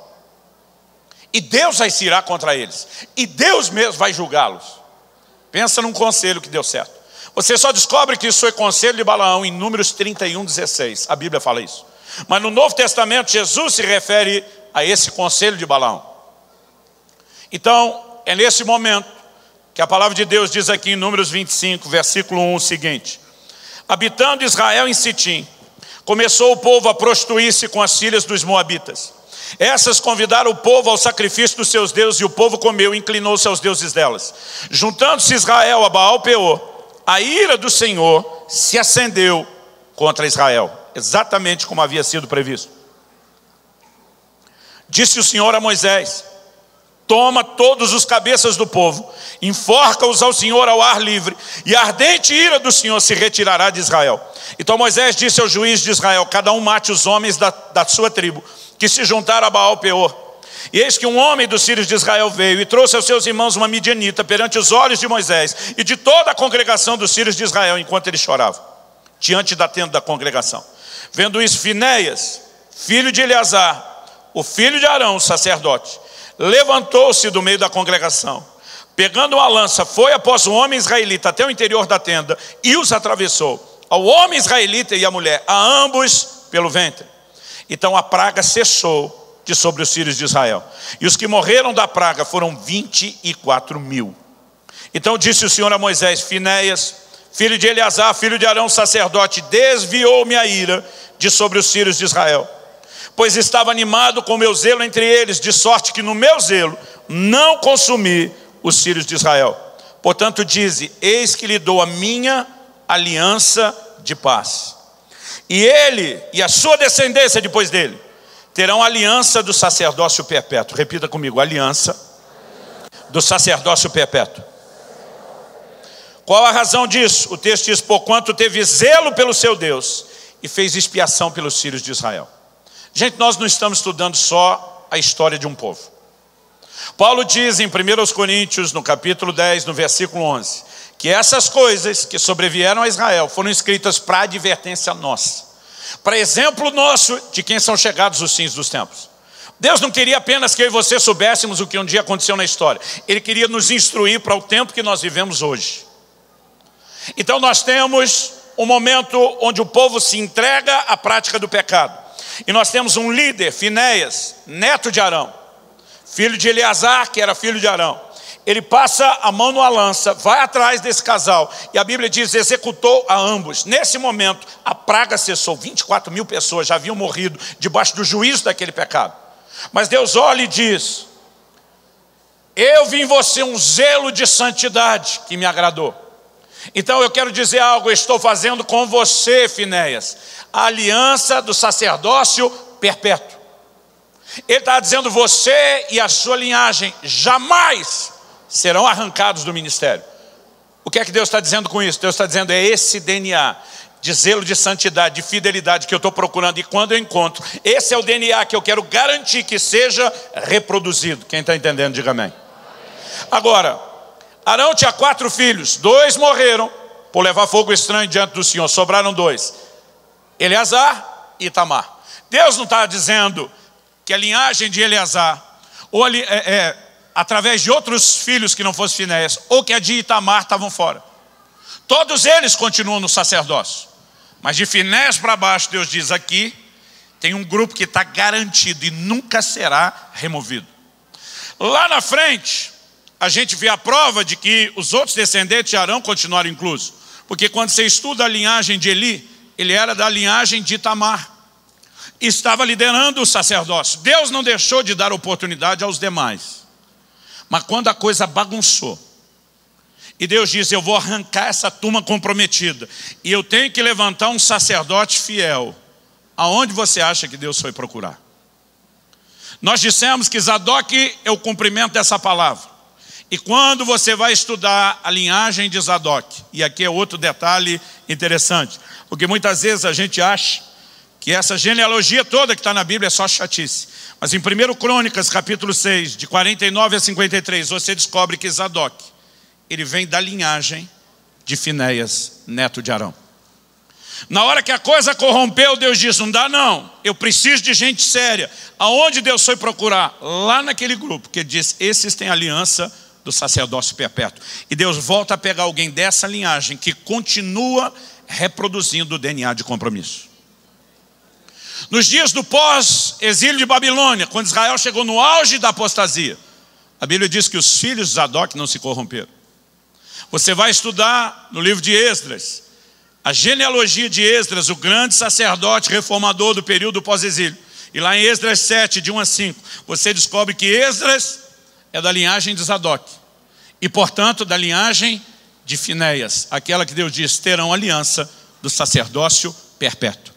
E Deus vai se irar contra eles. E Deus mesmo vai julgá-los. Pensa num conselho que deu certo. Você só descobre que isso foi conselho de Balaão em Números 31:16. A Bíblia fala isso. Mas no Novo Testamento, Jesus se refere a esse conselho de Balaão. Então, é nesse momento que a palavra de Deus diz aqui em Números 25, versículo 1, o seguinte: habitando Israel em Sitim, começou o povo a prostituir-se com as filhas dos moabitas. Essas convidaram o povo ao sacrifício dos seus deuses, e o povo comeu e inclinou-se aos deuses delas. Juntando-se Israel a Baal-Peor, a ira do Senhor se acendeu contra Israel, exatamente como havia sido previsto. Disse o Senhor a Moisés: toma todos os cabeças do povo, enforca-os ao Senhor ao ar livre, e a ardente ira do Senhor se retirará de Israel. Então Moisés disse ao juiz de Israel: cada um mate os homens da sua tribo, que se juntaram a Baal-Peor. E eis que um homem dos filhos de Israel veio e trouxe aos seus irmãos uma midianita perante os olhos de Moisés e de toda a congregação dos filhos de Israel, enquanto ele chorava, diante da tenda da congregação. Vendo isso, Finéias, filho de Eleazar, o filho de Arão, o sacerdote, levantou-se do meio da congregação, pegando uma lança, foi após o homem israelita até o interior da tenda e os atravessou, ao homem israelita e à mulher, a ambos pelo ventre. Então a praga cessou de sobre os filhos de Israel, e os que morreram da praga foram 24.000. Então disse o Senhor a Moisés: Finéias, filho de Eleazar, filho de Arão, sacerdote, desviou-me a ira de sobre os filhos de Israel, pois estava animado com o meu zelo entre eles, de sorte que no meu zelo não consumi os filhos de Israel. Portanto dize: eis que lhe dou a minha aliança de paz, e ele e a sua descendência depois dele terão aliança do sacerdócio perpétuo. Repita comigo, aliança do sacerdócio perpétuo. Qual a razão disso? O texto diz, porquanto teve zelo pelo seu Deus e fez expiação pelos filhos de Israel. Gente, nós não estamos estudando só a história de um povo. Paulo diz em 1 Coríntios, no capítulo 10, no versículo 11, que essas coisas que sobrevieram a Israel foram escritas para advertência nossa, para exemplo nosso de quem são chegados os fins dos tempos. Deus não queria apenas que eu e você soubéssemos o que um dia aconteceu na história. Ele queria nos instruir para o tempo que nós vivemos hoje. Então nós temos um momento onde o povo se entrega à prática do pecado. E nós temos um líder, Finéias, neto de Arão, filho de Eleazar, que era filho de Arão. Ele passa a mão numa lança, vai atrás desse casal, e a Bíblia diz, executou a ambos. Nesse momento, a praga cessou, 24 mil pessoas já haviam morrido debaixo do juízo daquele pecado. Mas Deus olha e diz, eu vi em você um zelo de santidade que me agradou. Então eu quero dizer algo, eu estou fazendo com você, Finéias, a aliança do sacerdócio perpétuo. Ele está dizendo, você e a sua linhagem jamais serão arrancados do ministério. O que é que Deus está dizendo com isso? Deus está dizendo, é esse DNA de zelo de santidade, de fidelidade que eu estou procurando, e quando eu encontro, esse é o DNA que eu quero garantir que seja reproduzido. Quem está entendendo, diga amém. Agora, Arão tinha 4 filhos, 2 morreram por levar fogo estranho diante do Senhor, sobraram 2, Eleazar e Itamar. Deus não está dizendo que a linhagem de Eleazar, ou através de outros filhos que não fossem Finéias, ou que a de Itamar estavam fora. Todos eles continuam no sacerdócio. Mas de Finéias para baixo, Deus diz aqui, tem um grupo que está garantido e nunca será removido. Lá na frente, a gente vê a prova de que os outros descendentes de Arão continuaram inclusos. Porque quando você estuda a linhagem de Eli, ele era da linhagem de Itamar. E estava liderando o sacerdócio. Deus não deixou de dar oportunidade aos demais. Mas quando a coisa bagunçou, e Deus diz, eu vou arrancar essa turma comprometida, e eu tenho que levantar um sacerdote fiel, aonde você acha que Deus foi procurar? Nós dissemos que Zadok é o cumprimento dessa palavra. E quando você vai estudar a linhagem de Zadok, e aqui é outro detalhe interessante, porque muitas vezes a gente acha que essa genealogia toda que está na Bíblia é só chatice. Mas em 1 Crônicas, capítulo 6, de 49 a 53, você descobre que Zadok, ele vem da linhagem de Finéias, neto de Arão. Na hora que a coisa corrompeu, Deus disse, não dá não, eu preciso de gente séria. Aonde Deus foi procurar? Lá naquele grupo, que ele diz, esses têm aliança do sacerdócio perpétuo. E Deus volta a pegar alguém dessa linhagem que continua reproduzindo o DNA de compromisso. Nos dias do pós-exílio de Babilônia, quando Israel chegou no auge da apostasia, a Bíblia diz que os filhos de Zadok não se corromperam. Você vai estudar no livro de Esdras, a genealogia de Esdras, o grande sacerdote reformador do período pós-exílio. E lá em Esdras 7, de 1 a 5, você descobre que Esdras é da linhagem de Zadok. E, portanto, da linhagem de Finéias, aquela que Deus diz, terão aliança do sacerdócio perpétuo.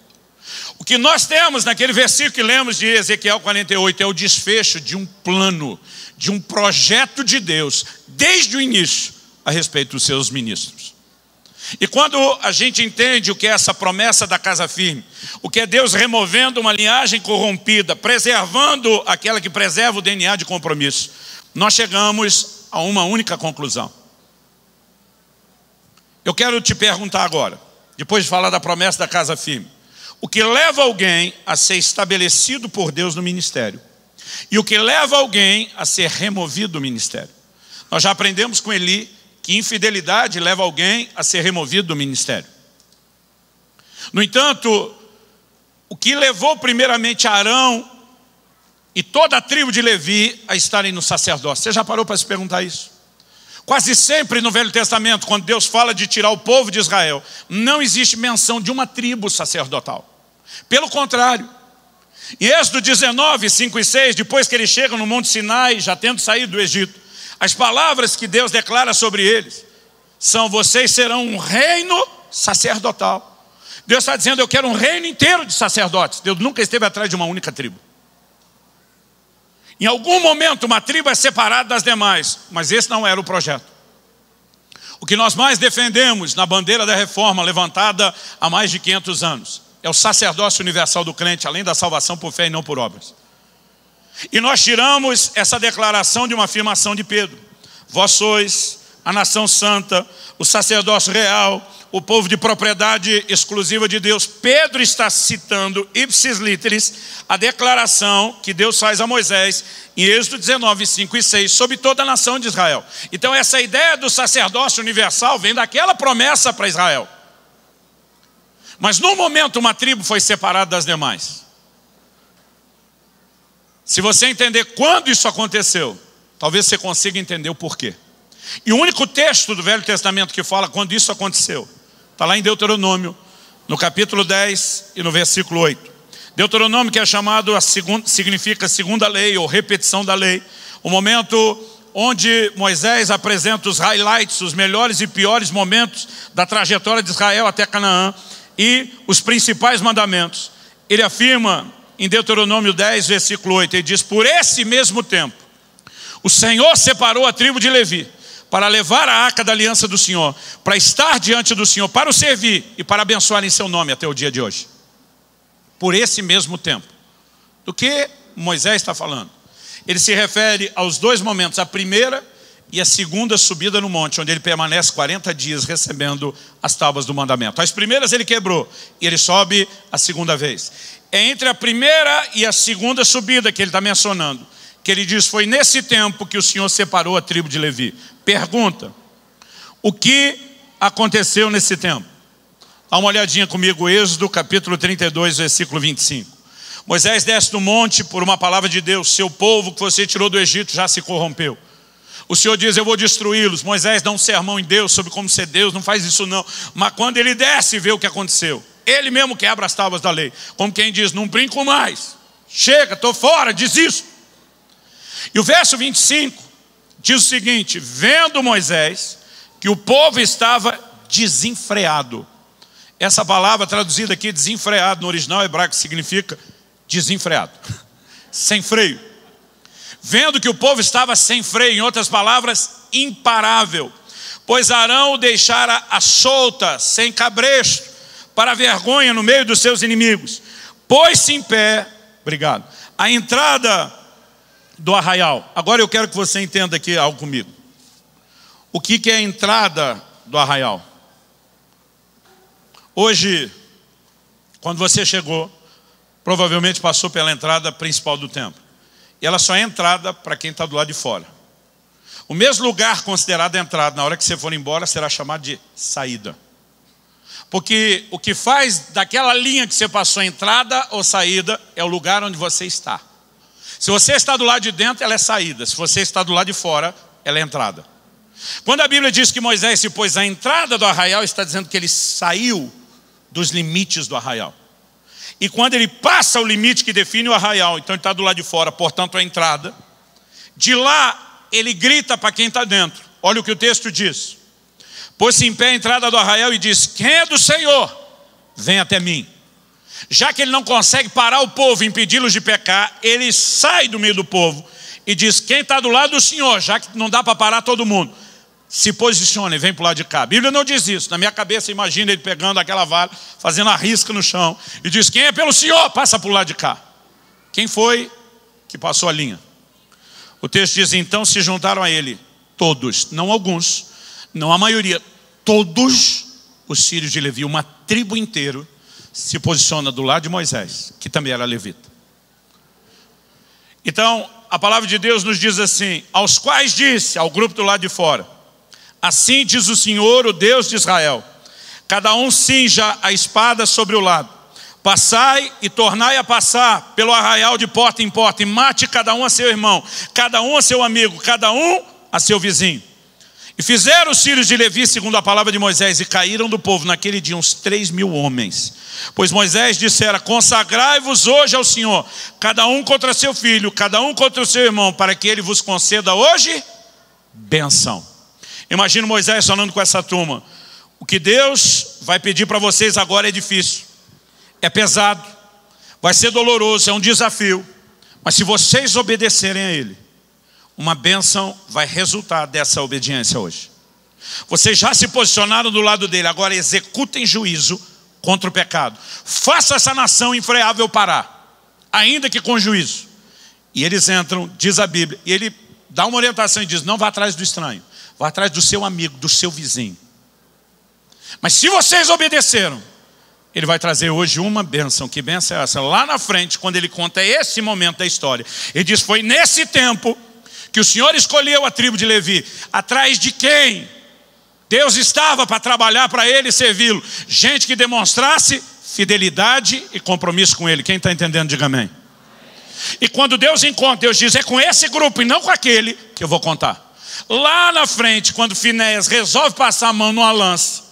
O que nós temos naquele versículo que lemos de Ezequiel 48 é o desfecho de um plano, de um projeto de Deus, desde o início, a respeito dos seus ministros. E quando a gente entende o que é essa promessa da casa firme, o que é Deus removendo uma linhagem corrompida, preservando aquela que preserva o DNA de compromisso, nós chegamos a uma única conclusão. Eu quero te perguntar agora, depois de falar da promessa da casa firme, o que leva alguém a ser estabelecido por Deus no ministério e o que leva alguém a ser removido do ministério. Nós já aprendemos com Eli que infidelidade leva alguém a ser removido do ministério. No entanto, o que levou primeiramente Arão e toda a tribo de Levi a estarem no sacerdócio? Você já parou para se perguntar isso? Quase sempre no Velho Testamento, quando Deus fala de tirar o povo de Israel, não existe menção de uma tribo sacerdotal. Pelo contrário, em Êxodo 19, 5 e 6, depois que eles chegam no Monte Sinai, já tendo saído do Egito, as palavras que Deus declara sobre eles são: vocês serão um reino sacerdotal. Deus está dizendo: eu quero um reino inteiro de sacerdotes. Deus nunca esteve atrás de uma única tribo. Em algum momento uma tribo é separada das demais, mas esse não era o projeto. O que nós mais defendemos na bandeira da reforma levantada há mais de 500 anos é o sacerdócio universal do crente, além da salvação por fé e não por obras. E nós tiramos essa declaração de uma afirmação de Pedro: vós sois a nação santa, o sacerdócio real, o povo de propriedade exclusiva de Deus. Pedro está citando ipsis literis a declaração que Deus faz a Moisés em Êxodo 19, 5 e 6 sobre toda a nação de Israel. Então essa ideia do sacerdócio universal vem daquela promessa para Israel. Mas num momento uma tribo foi separada das demais. Se você entender quando isso aconteceu, talvez você consiga entender o porquê. E o único texto do Velho Testamento que fala quando isso aconteceu está lá em Deuteronômio, no capítulo 10 e no versículo 8. Deuteronômio, que é chamado, significa segunda lei ou repetição da lei. O momento onde Moisés apresenta os highlights, os melhores e piores momentos da trajetória de Israel até Canaã e os principais mandamentos. Ele afirma em Deuteronômio 10, versículo 8, ele diz: por esse mesmo tempo, o Senhor separou a tribo de Levi para levar a arca da aliança do Senhor, para estar diante do Senhor, para o servir e para abençoar em seu nome até o dia de hoje. Por esse mesmo tempo. Do que Moisés está falando? Ele se refere aos dois momentos, a primeira e a segunda subida no monte, onde ele permanece 40 dias recebendo as tábuas do mandamento. As primeiras ele quebrou e ele sobe a segunda vez. É entre a primeira e a segunda subida que ele está mencionando, que ele diz: foi nesse tempo que o Senhor separou a tribo de Levi. Pergunta: o que aconteceu nesse tempo? Dá uma olhadinha comigo, Êxodo capítulo 32, versículo 25. Moisés desce do monte por uma palavra de Deus: seu povo que você tirou do Egito já se corrompeu. O Senhor diz: eu vou destruí-los. Moisés dá um sermão em Deus sobre como ser Deus, não faz isso não. Mas quando ele desce e vê o que aconteceu, ele mesmo quebra as tábuas da lei, como quem diz: não brinco mais, chega, estou fora, desisto. E o verso 25 diz o seguinte: vendo Moisés que o povo estava desenfreado. Essa palavra traduzida aqui, desenfreado, no original hebraico significa desenfreado, sem freio. Vendo que o povo estava sem freio, em outras palavras, imparável, pois Arão o deixara à solta, sem cabresto, para a vergonha no meio dos seus inimigos. Pôs-se em pé, obrigado, a entrada do arraial. Agora eu quero que você entenda aqui algo comigo. O que é a entrada do arraial? Hoje, quando você chegou, provavelmente passou pela entrada principal do templo. E ela só é entrada para quem está do lado de fora. O mesmo lugar considerado entrada, na hora que você for embora, será chamado de saída. Porque o que faz daquela linha que você passou, entrada ou saída, é o lugar onde você está. Se você está do lado de dentro, ela é saída. Se você está do lado de fora, ela é entrada. Quando a Bíblia diz que Moisés se pôs à entrada do arraial, está dizendo que ele saiu dos limites do arraial. E quando ele passa o limite que define o arraial, então ele está do lado de fora, portanto a entrada, de lá ele grita para quem está dentro. Olha o que o texto diz: pôs-se em pé a entrada do arraial e diz: quem é do Senhor, vem até mim. Já que ele não consegue parar o povo, impedi-los de pecar, ele sai do meio do povo e diz: quem está do lado do Senhor, já que não dá para parar todo mundo, se posicione e vem para o lado de cá. A Bíblia não diz isso. Na minha cabeça, imagina ele pegando aquela vara, fazendo a risca no chão, e diz: quem é pelo Senhor, passa para o lado de cá. Quem foi que passou a linha? O texto diz: então se juntaram a ele todos, não alguns, não a maioria, todos os filhos de Levi, uma tribo inteira, se posiciona do lado de Moisés, que também era levita. Então, a palavra de Deus nos diz assim: aos quais disse, ao grupo do lado de fora: assim diz o Senhor, o Deus de Israel, cada um cinja a espada sobre o lado, passai e tornai a passar pelo arraial de porta em porta, e mate cada um a seu irmão, cada um a seu amigo, cada um a seu vizinho. E fizeram os filhos de Levi segundo a palavra de Moisés, e caíram do povo naquele dia uns 3.000 homens. Pois Moisés dissera: consagrai-vos hoje ao Senhor, cada um contra seu filho, cada um contra o seu irmão, para que ele vos conceda hoje bênção. Imagina Moisés falando com essa turma: o que Deus vai pedir para vocês agora é difícil, é pesado, vai ser doloroso, é um desafio,
Mas se vocês obedecerem a Ele, uma bênção vai resultar dessa obediência hoje. Vocês já se posicionaram do lado dele, agora executem juízo contra o pecado. Faça essa nação infreável parar, ainda que com juízo. E eles entram, diz a Bíblia, e ele dá uma orientação e diz: não vá atrás do estranho, vá atrás do seu amigo, do seu vizinho. Mas se vocês obedeceram, ele vai trazer hoje uma bênção. Que bênção é essa? Lá na frente, quando ele conta esse momento da história, ele diz: foi nesse tempo que o Senhor escolheu a tribo de Levi. Atrás de quem Deus estava para trabalhar para ele e servi-lo? Gente que demonstrasse fidelidade e compromisso com ele. Quem está entendendo, diga amém. E quando Deus encontra, Deus diz: é com esse grupo e não com aquele que eu vou contar. Lá na frente, quando Finéias resolve passar a mão numa lança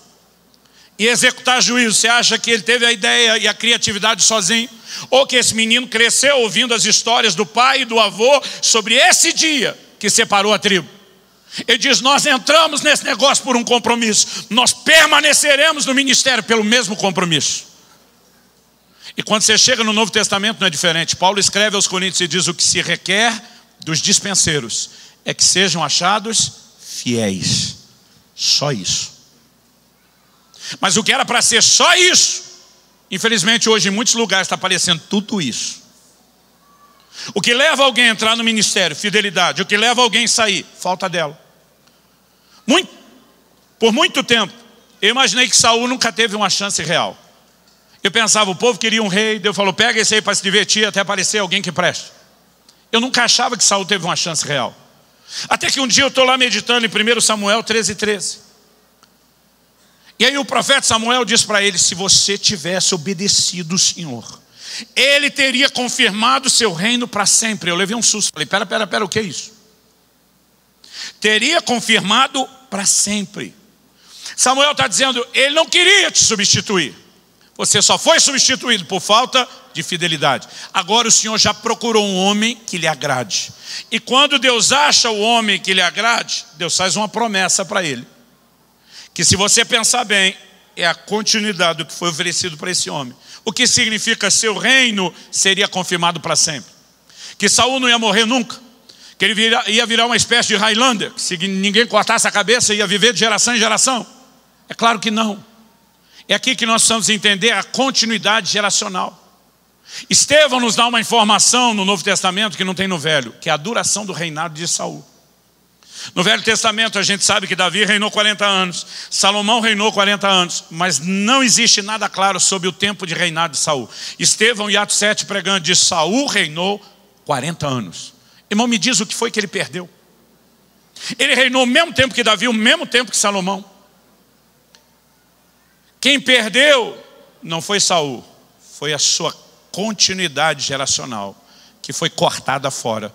e executar juízo, você acha que ele teve a ideia e a criatividade sozinho? Ou que esse menino cresceu ouvindo as histórias do pai e do avô sobre esse dia que separou a tribo? Ele diz: nós entramos nesse negócio por um compromisso, nós permaneceremos no ministério pelo mesmo compromisso. E quando você chega no Novo Testamento não é diferente. Paulo escreve aos Coríntios e diz: o que se requer dos dispenseiros é que sejam achados fiéis. Só isso. Mas o que era para ser só isso, infelizmente hoje em muitos lugares está aparecendo tudo isso. O que leva alguém a entrar no ministério, fidelidade. O que leva alguém a sair, falta dela. Por muito tempo, eu imaginei que Saul nunca teve uma chance real. Eu pensava, o povo queria um rei, Deus falou: pega esse aí para se divertir até aparecer alguém que preste. Eu nunca achava que Saul teve uma chance real. Até que um dia eu estou lá meditando em 1 Samuel 13:13. E aí o profeta Samuel diz para ele: se você tivesse obedecido o Senhor, Ele teria confirmado o seu reino para sempre. Eu levei um susto, falei: pera, o que é isso? Teria confirmado para sempre. Samuel está dizendo: Ele não queria te substituir. Você só foi substituído por falta de fidelidade. Agora o Senhor já procurou um homem que lhe agrade. E quando Deus acha o homem que lhe agrade, Deus faz uma promessa para ele. Que se você pensar bem, é a continuidade do que foi oferecido para esse homem. O que significa seu reino seria confirmado para sempre. Que Saul não ia morrer nunca. Que ele ia virar uma espécie de Highlander. Que se ninguém cortasse a cabeça, ia viver de geração em geração. É claro que não. É aqui que nós precisamos entender a continuidade geracional. Estevão nos dá uma informação no Novo Testamento que não tem no Velho, que é a duração do reinado de Saul. No Velho Testamento a gente sabe que Davi reinou 40 anos, Salomão reinou 40 anos, mas não existe nada claro sobre o tempo de reinado de Saul. Estevão, em Atos 7, pregando, diz: Saul reinou 40 anos. Irmão, me diz o que foi que ele perdeu. Ele reinou o mesmo tempo que Davi, o mesmo tempo que Salomão. Quem perdeu não foi Saul, foi a sua continuidade geracional, que foi cortada fora,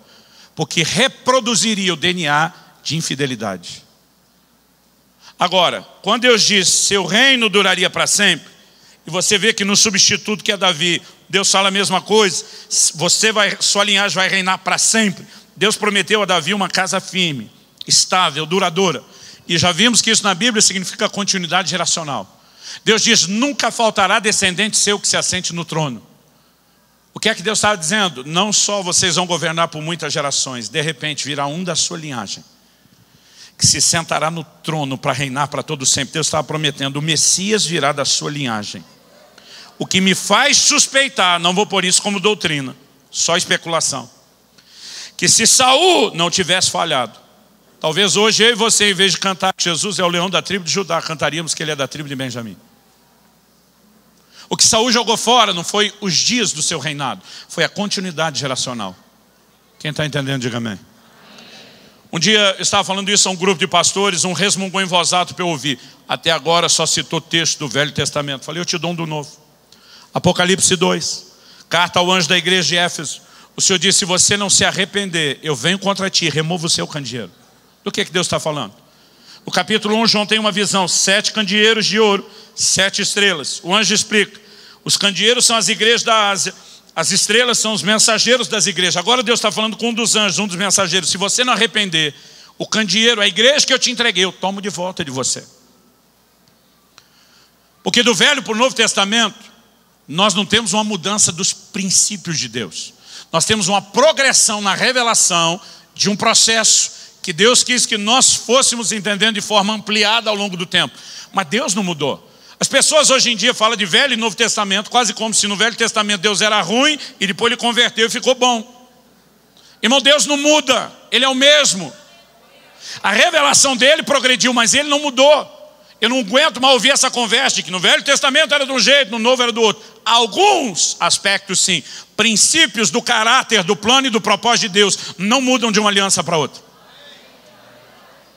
porque reproduziria o DNA de infidelidade. Agora, quando Deus diz: seu reino duraria para sempre, e você vê que no substituto que é Davi, Deus fala a mesma coisa: sua linhagem vai reinar para sempre. Deus prometeu a Davi uma casa firme, estável, duradoura. E já vimos que isso na Bíblia significa continuidade geracional. Deus diz: nunca faltará descendente seu que se assente no trono. O que é que Deus estava dizendo? Não só vocês vão governar por muitas gerações, de repente virá um da sua linhagem que se sentará no trono para reinar para todo sempre. Deus estava prometendo: o Messias virá da sua linhagem. O que me faz suspeitar, não vou pôr isso como doutrina, só especulação, que se Saul não tivesse falhado, talvez hoje eu e você, em vez de cantar que Jesus é o leão da tribo de Judá, cantaríamos que ele é da tribo de Benjamim. O que Saul jogou fora não foi os dias do seu reinado, foi a continuidade geracional. Quem está entendendo, diga amém. Um dia eu estava falando isso a um grupo de pastores, um resmungou em voz alta para eu ouvir. Até agora só citou texto do Velho Testamento. Falei: eu te dou um do Novo. Apocalipse 2, carta ao anjo da igreja de Éfeso. O Senhor disse: se você não se arrepender, eu venho contra ti, removo o seu candeeiro. Do que Deus está falando? No capítulo 1, João tem uma visão: 7 candeeiros de ouro, 7 estrelas. O anjo explica: os candeeiros são as igrejas da Ásia, as estrelas são os mensageiros das igrejas. Agora Deus está falando com um dos anjos, um dos mensageiros: se você não arrepender, o candeeiro, a igreja que eu te entreguei, eu tomo de volta de você. Porque do Velho para o Novo Testamento, nós não temos uma mudança dos princípios de Deus. Nós temos uma progressão na revelação de um processo que Deus quis que nós fôssemos entendendo de forma ampliada ao longo do tempo. Mas Deus não mudou. As pessoas hoje em dia falam de Velho e Novo Testamento, quase como se no Velho Testamento Deus era ruim e depois ele converteu e ficou bom. Irmão, Deus não muda, Ele é o mesmo. A revelação dele progrediu, mas Ele não mudou. Eu não aguento mais ouvir essa conversa de que no Velho Testamento era de um jeito, no Novo era do outro. Alguns aspectos sim, princípios do caráter, do plano e do propósito de Deus não mudam de uma aliança para outra.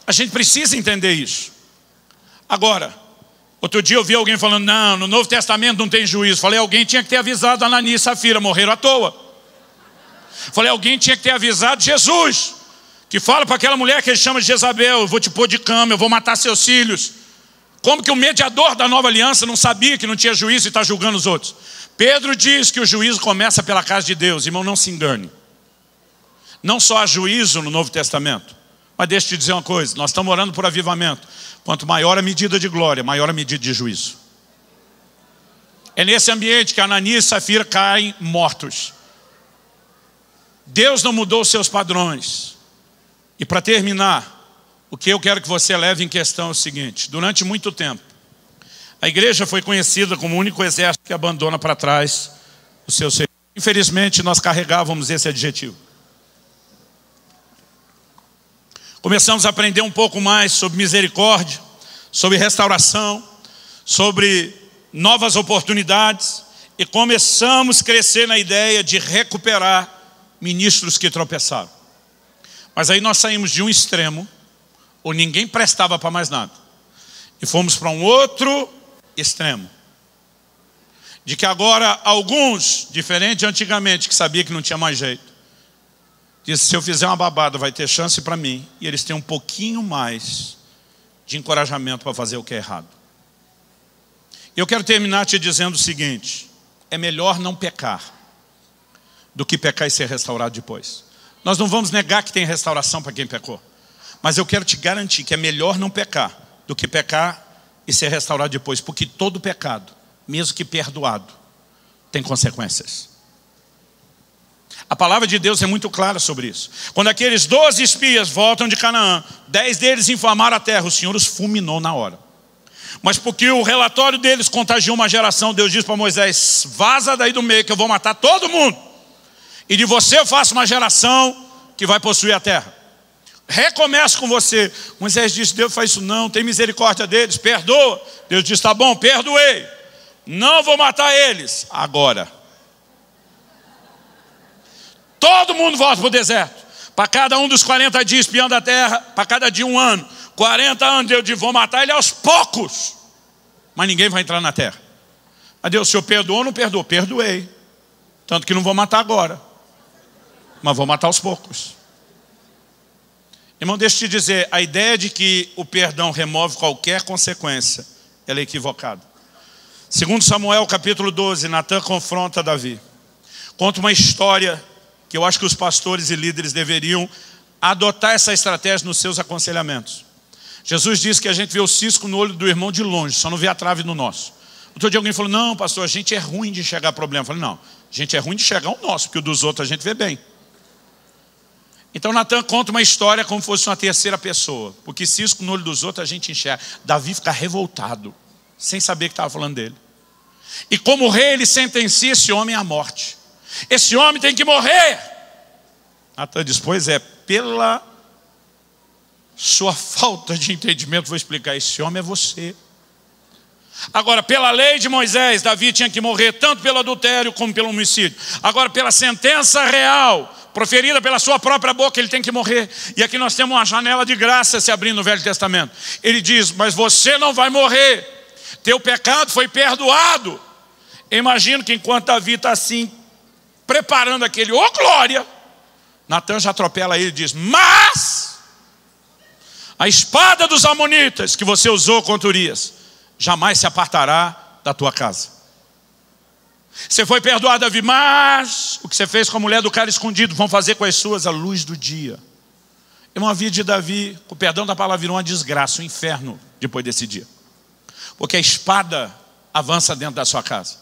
A gente precisa entender isso. Agora, outro dia eu vi alguém falando, não, no Novo Testamento não tem juízo. Falei, alguém tinha que ter avisado Ananias e Safira, morreram à toa. Falei, alguém tinha que ter avisado Jesus, que fala para aquela mulher que ele chama de Jezabel, eu vou te pôr de cama, eu vou matar seus filhos. Como que o mediador da nova aliança não sabia que não tinha juízo e está julgando os outros? Pedro diz que o juízo começa pela casa de Deus. Irmão, não se engane. Não só há juízo no Novo Testamento, mas deixa eu te dizer uma coisa, nós estamos orando por avivamento. Quanto maior a medida de glória, maior a medida de juízo. É nesse ambiente que Ananias e Safira caem mortos. Deus não mudou os seus padrões. E para terminar, o que eu quero que você leve em questão é o seguinte. Durante muito tempo, a igreja foi conhecida como o único exército que abandona para trás o seu serviço. Infelizmente, nós carregávamos esse adjetivo. Começamos a aprender um pouco mais sobre misericórdia, sobre restauração, sobre novas oportunidades. E começamos a crescer na ideia de recuperar ministros que tropeçaram. Mas aí nós saímos de um extremo, ou ninguém prestava para mais nada, e fomos para um outro extremo, de que agora alguns, diferente de antigamente, que sabia que não tinha mais jeito, disse, se eu fizer uma babada vai ter chance para mim, e eles têm um pouquinho mais de encorajamento para fazer o que é errado. Eu quero terminar te dizendo o seguinte, é melhor não pecar do que pecar e ser restaurado depois. Nós não vamos negar que tem restauração para quem pecou, mas eu quero te garantir que é melhor não pecar do que pecar e ser restaurado depois, porque todo pecado, mesmo que perdoado, tem consequências. A palavra de Deus é muito clara sobre isso. Quando aqueles 12 espias voltam de Canaã, 10 deles inflamaram a terra, o Senhor os fulminou na hora. Mas porque o relatório deles contagiou uma geração, Deus diz para Moisés, vaza daí do meio que eu vou matar todo mundo. E de você eu faço uma geração que vai possuir a terra. Recomeço com você. Moisés disse, Deus faz isso não, tem misericórdia deles, perdoa. Deus disse, tá bom, perdoei. Não vou matar eles. Agora. Todo mundo volta para o deserto. Para cada um dos 40 dias espiando a terra, para cada dia 1 ano. 40 anos, Deus disse, vou matar ele aos poucos. Mas ninguém vai entrar na terra. Mas Deus, o Senhor perdoou ou não perdoou? Perdoei. Tanto que não vou matar agora. Mas vou matar aos poucos. Irmão, deixa eu te dizer, a ideia de que o perdão remove qualquer consequência, ela é equivocada. Segundo Samuel capítulo 12, Natã confronta Davi. Conta uma história que eu acho que os pastores e líderes deveriam adotar essa estratégia nos seus aconselhamentos. Jesus disse que a gente vê o cisco no olho do irmão de longe, só não vê a trave no nosso. Outro dia alguém falou, não pastor, a gente é ruim de enxergar problema. Eu falei, não, a gente é ruim de enxergar o nosso, porque o dos outros a gente vê bem. Então Natã conta uma história como se fosse uma terceira pessoa, porque cisco no olho dos outros a gente enxerga. Davi fica revoltado, sem saber que estava falando dele. E como rei ele sentencia esse homem à morte. Esse homem tem que morrer. Natã diz, pois é, pela sua falta de entendimento, vou explicar, esse homem é você. Agora, pela lei de Moisés, Davi tinha que morrer tanto pelo adultério como pelo homicídio. Agora, pela sentença real, proferida pela sua própria boca, ele tem que morrer. E aqui nós temos uma janela de graça se abrindo no Velho Testamento. Ele diz, mas você não vai morrer. Teu pecado foi perdoado. Eu imagino que enquanto Davi está assim, preparando aquele, ô glória, Natã já atropela ele e diz, mas a espada dos amonitas que você usou contra Urias jamais se apartará da tua casa. Você foi perdoado, Davi, mas o que você fez com a mulher do cara escondido, vão fazer com as suas à luz do dia. Irmão, a vida de Davi, com o perdão da palavra, virou uma desgraça, um inferno depois desse dia. Porque a espada avança dentro da sua casa.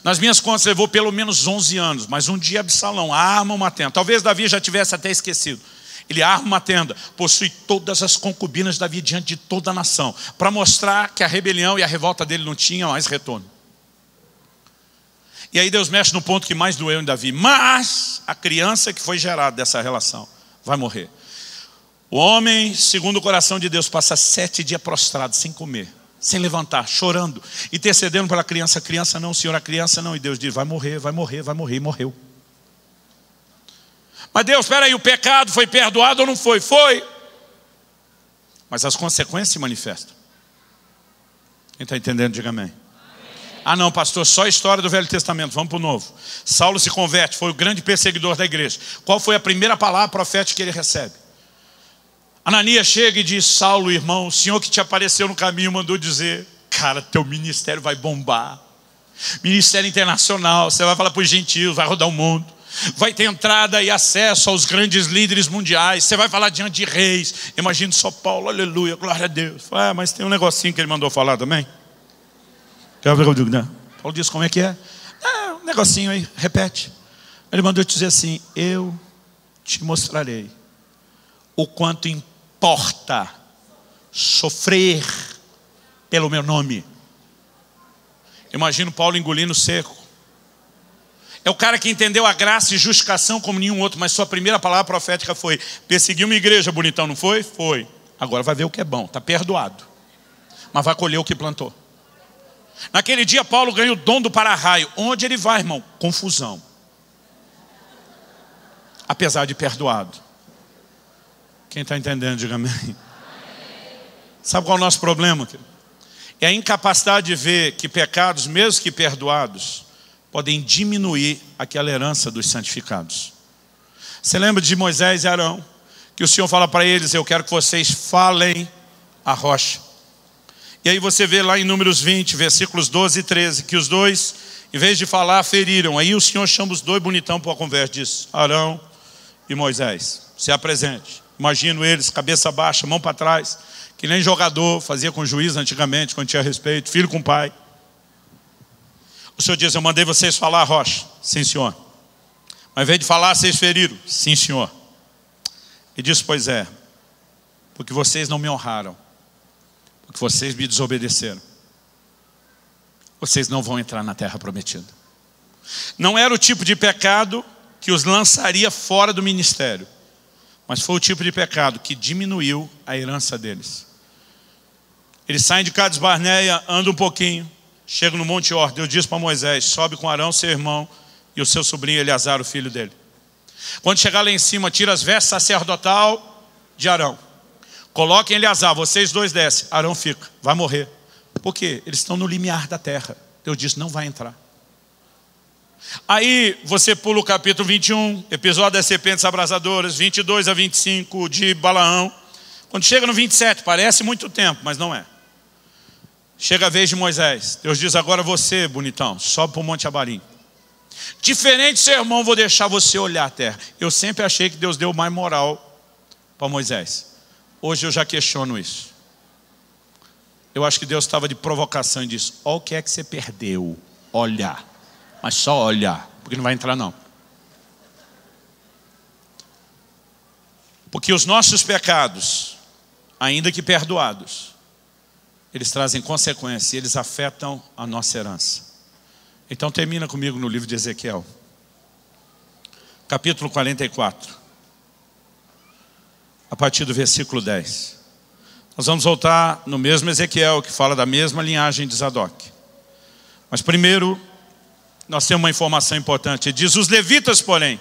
Nas minhas contas levou pelo menos 11 anos, mas um dia Absalão arma uma tenda. Talvez Davi já tivesse até esquecido. Ele arma uma tenda, possui todas as concubinas de Davi diante de toda a nação, para mostrar que a rebelião e a revolta dele não tinham mais retorno. E aí Deus mexe no ponto que mais doeu em Davi. Mas a criança que foi gerada dessa relação vai morrer. O homem, segundo o coração de Deus, passa 7 dias prostrado, sem comer, sem levantar, chorando, intercedendo pela criança. A criança não, Senhor, a criança não. E Deus diz, vai morrer, vai morrer, vai morrer. E morreu. Mas Deus, espera aí, o pecado foi perdoado ou não foi? Foi. Mas as consequências se manifestam. Quem está entendendo, diga amém. Ah não, pastor, só a história do Velho Testamento, vamos para o Novo. Saulo se converte, foi o grande perseguidor da igreja. Qual foi a primeira palavra profética que ele recebe? Ananias chega e diz, Saulo, irmão, o Senhor que te apareceu no caminho mandou dizer, cara, teu ministério vai bombar. Ministério internacional, você vai falar para os gentios, vai rodar o mundo. Vai ter entrada e acesso aos grandes líderes mundiais. Você vai falar diante de reis. Imagina só Paulo, aleluia, glória a Deus. Mas tem um negocinho que ele mandou falar também. Paulo diz como é que é? Um negocinho aí, repete. Ele mandou te dizer assim, eu te mostrarei o quanto importa sofrer pelo meu nome. Imagino Paulo engolindo seco. É o cara que entendeu a graça e justificação como nenhum outro, mas sua primeira palavra profética foi, perseguiu uma igreja, bonitão, não foi? Foi. Agora vai ver o que é bom, está perdoado. Mas vai colher o que plantou. Naquele dia Paulo ganha o dom do para-raio. Onde ele vai, irmão? Confusão. Apesar de perdoado. Quem está entendendo, diga amém. Sabe qual é o nosso problema? É a incapacidade de ver que pecados, mesmo que perdoados, podem diminuir aquela herança dos santificados. Você lembra de Moisés e Arão? Que o Senhor fala para eles, eu quero que vocês falem a rocha. E aí você vê lá em Números 20, versículos 12 e 13, que os dois, em vez de falar, feriram. Aí o Senhor chama os dois bonitão para a conversa, diz, Arão e Moisés, se apresente. Imagino eles, cabeça baixa, mão para trás, que nem jogador fazia com juiz antigamente, quando tinha respeito, filho com pai. O Senhor diz, eu mandei vocês falar a rocha. Sim, Senhor. Mas ao invés de falar, vocês feriram. Sim, Senhor. E diz, pois é, porque vocês não me honraram. Porque vocês me desobedeceram. Vocês não vão entrar na terra prometida. Não era o tipo de pecado que os lançaria fora do ministério. Mas foi o tipo de pecado que diminuiu a herança deles. Eles saem de Cades Barneia, andam um pouquinho. Chega no Monte Hor, Deus diz para Moisés, sobe com Arão, seu irmão, e o seu sobrinho Eleazar, o filho dele. Quando chegar lá em cima, tira as vestes sacerdotal de Arão. Coloquem Eleazar, vocês dois descem. Arão fica, vai morrer. Por quê? Eles estão no limiar da terra. Deus diz, não vai entrar. Aí você pula o capítulo 21, episódio das serpentes abrasadoras, 22 a 25 de Balaão. Quando chega no 27, parece muito tempo, mas não é. Chega a vez de Moisés. Deus diz, agora você, bonitão, sobe para o Monte Abarim. Diferente, seu irmão, vou deixar você olhar a terra. Eu sempre achei que Deus deu mais moral para Moisés. Hoje eu já questiono isso. Eu acho que Deus estava de provocação e disse, olha o que é que você perdeu. Olhar. Mas só olhar, porque não vai entrar não. Porque os nossos pecados, ainda que perdoados, eles trazem consequências, eles afetam a nossa herança. Então termina comigo no livro de Ezequiel, capítulo 44, a partir do versículo 10. Nós vamos voltar no mesmo Ezequiel, que fala da mesma linhagem de Zadok. Mas primeiro, nós temos uma informação importante. Ele diz, os levitas, porém,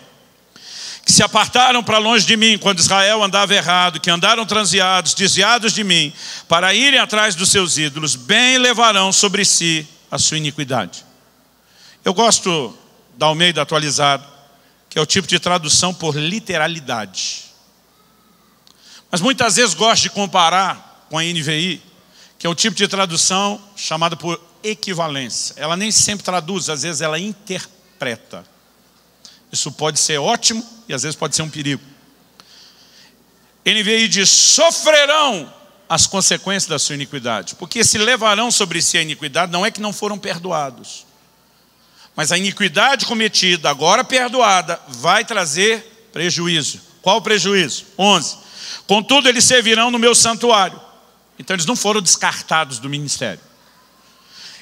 que se apartaram para longe de mim, quando Israel andava errado, que andaram transviados, desviados de mim, para irem atrás dos seus ídolos, bem levarão sobre si a sua iniquidade. Eu gosto da Almeida atualizada, que é o tipo de tradução por literalidade. Mas muitas vezes gosto de comparar com a NVI, que é o tipo de tradução chamada por equivalência. Ela nem sempre traduz, às vezes ela interpreta. Isso pode ser ótimo e às vezes pode ser um perigo. NVI diz, sofrerão as consequências da sua iniquidade. Porque se levarão sobre si a iniquidade, não é que não foram perdoados. Mas a iniquidade cometida, agora perdoada, vai trazer prejuízo. Qual prejuízo? 11. Contudo, eles servirão no meu santuário. Então eles não foram descartados do ministério.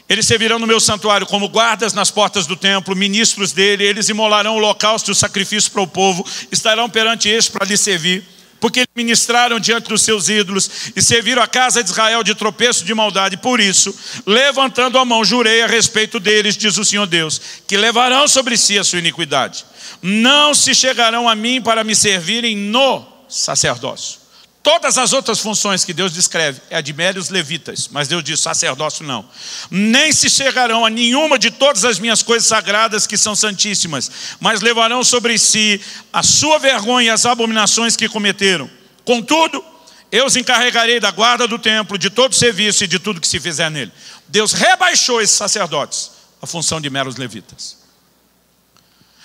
Eles servirão no meu santuário como guardas nas portas do templo, ministros dele. Eles imolarão o holocausto e o sacrifício para o povo. Estarão perante este para lhe servir. Porque eles ministraram diante dos seus ídolos e serviram a casa de Israel de tropeço de maldade. Por isso, levantando a mão, jurei a respeito deles, diz o Senhor Deus, que levarão sobre si a sua iniquidade. Não se chegarão a mim para me servirem no sacerdócio. Todas as outras funções que Deus descreve é a de meros levitas, mas Deus diz sacerdócio não. Nem se chegarão a nenhuma de todas as minhas coisas sagradas que são santíssimas, mas levarão sobre si a sua vergonha e as abominações que cometeram. Contudo, eu os encarregarei da guarda do templo, de todo o serviço e de tudo que se fizer nele. Deus rebaixou esses sacerdotes à função de meros levitas.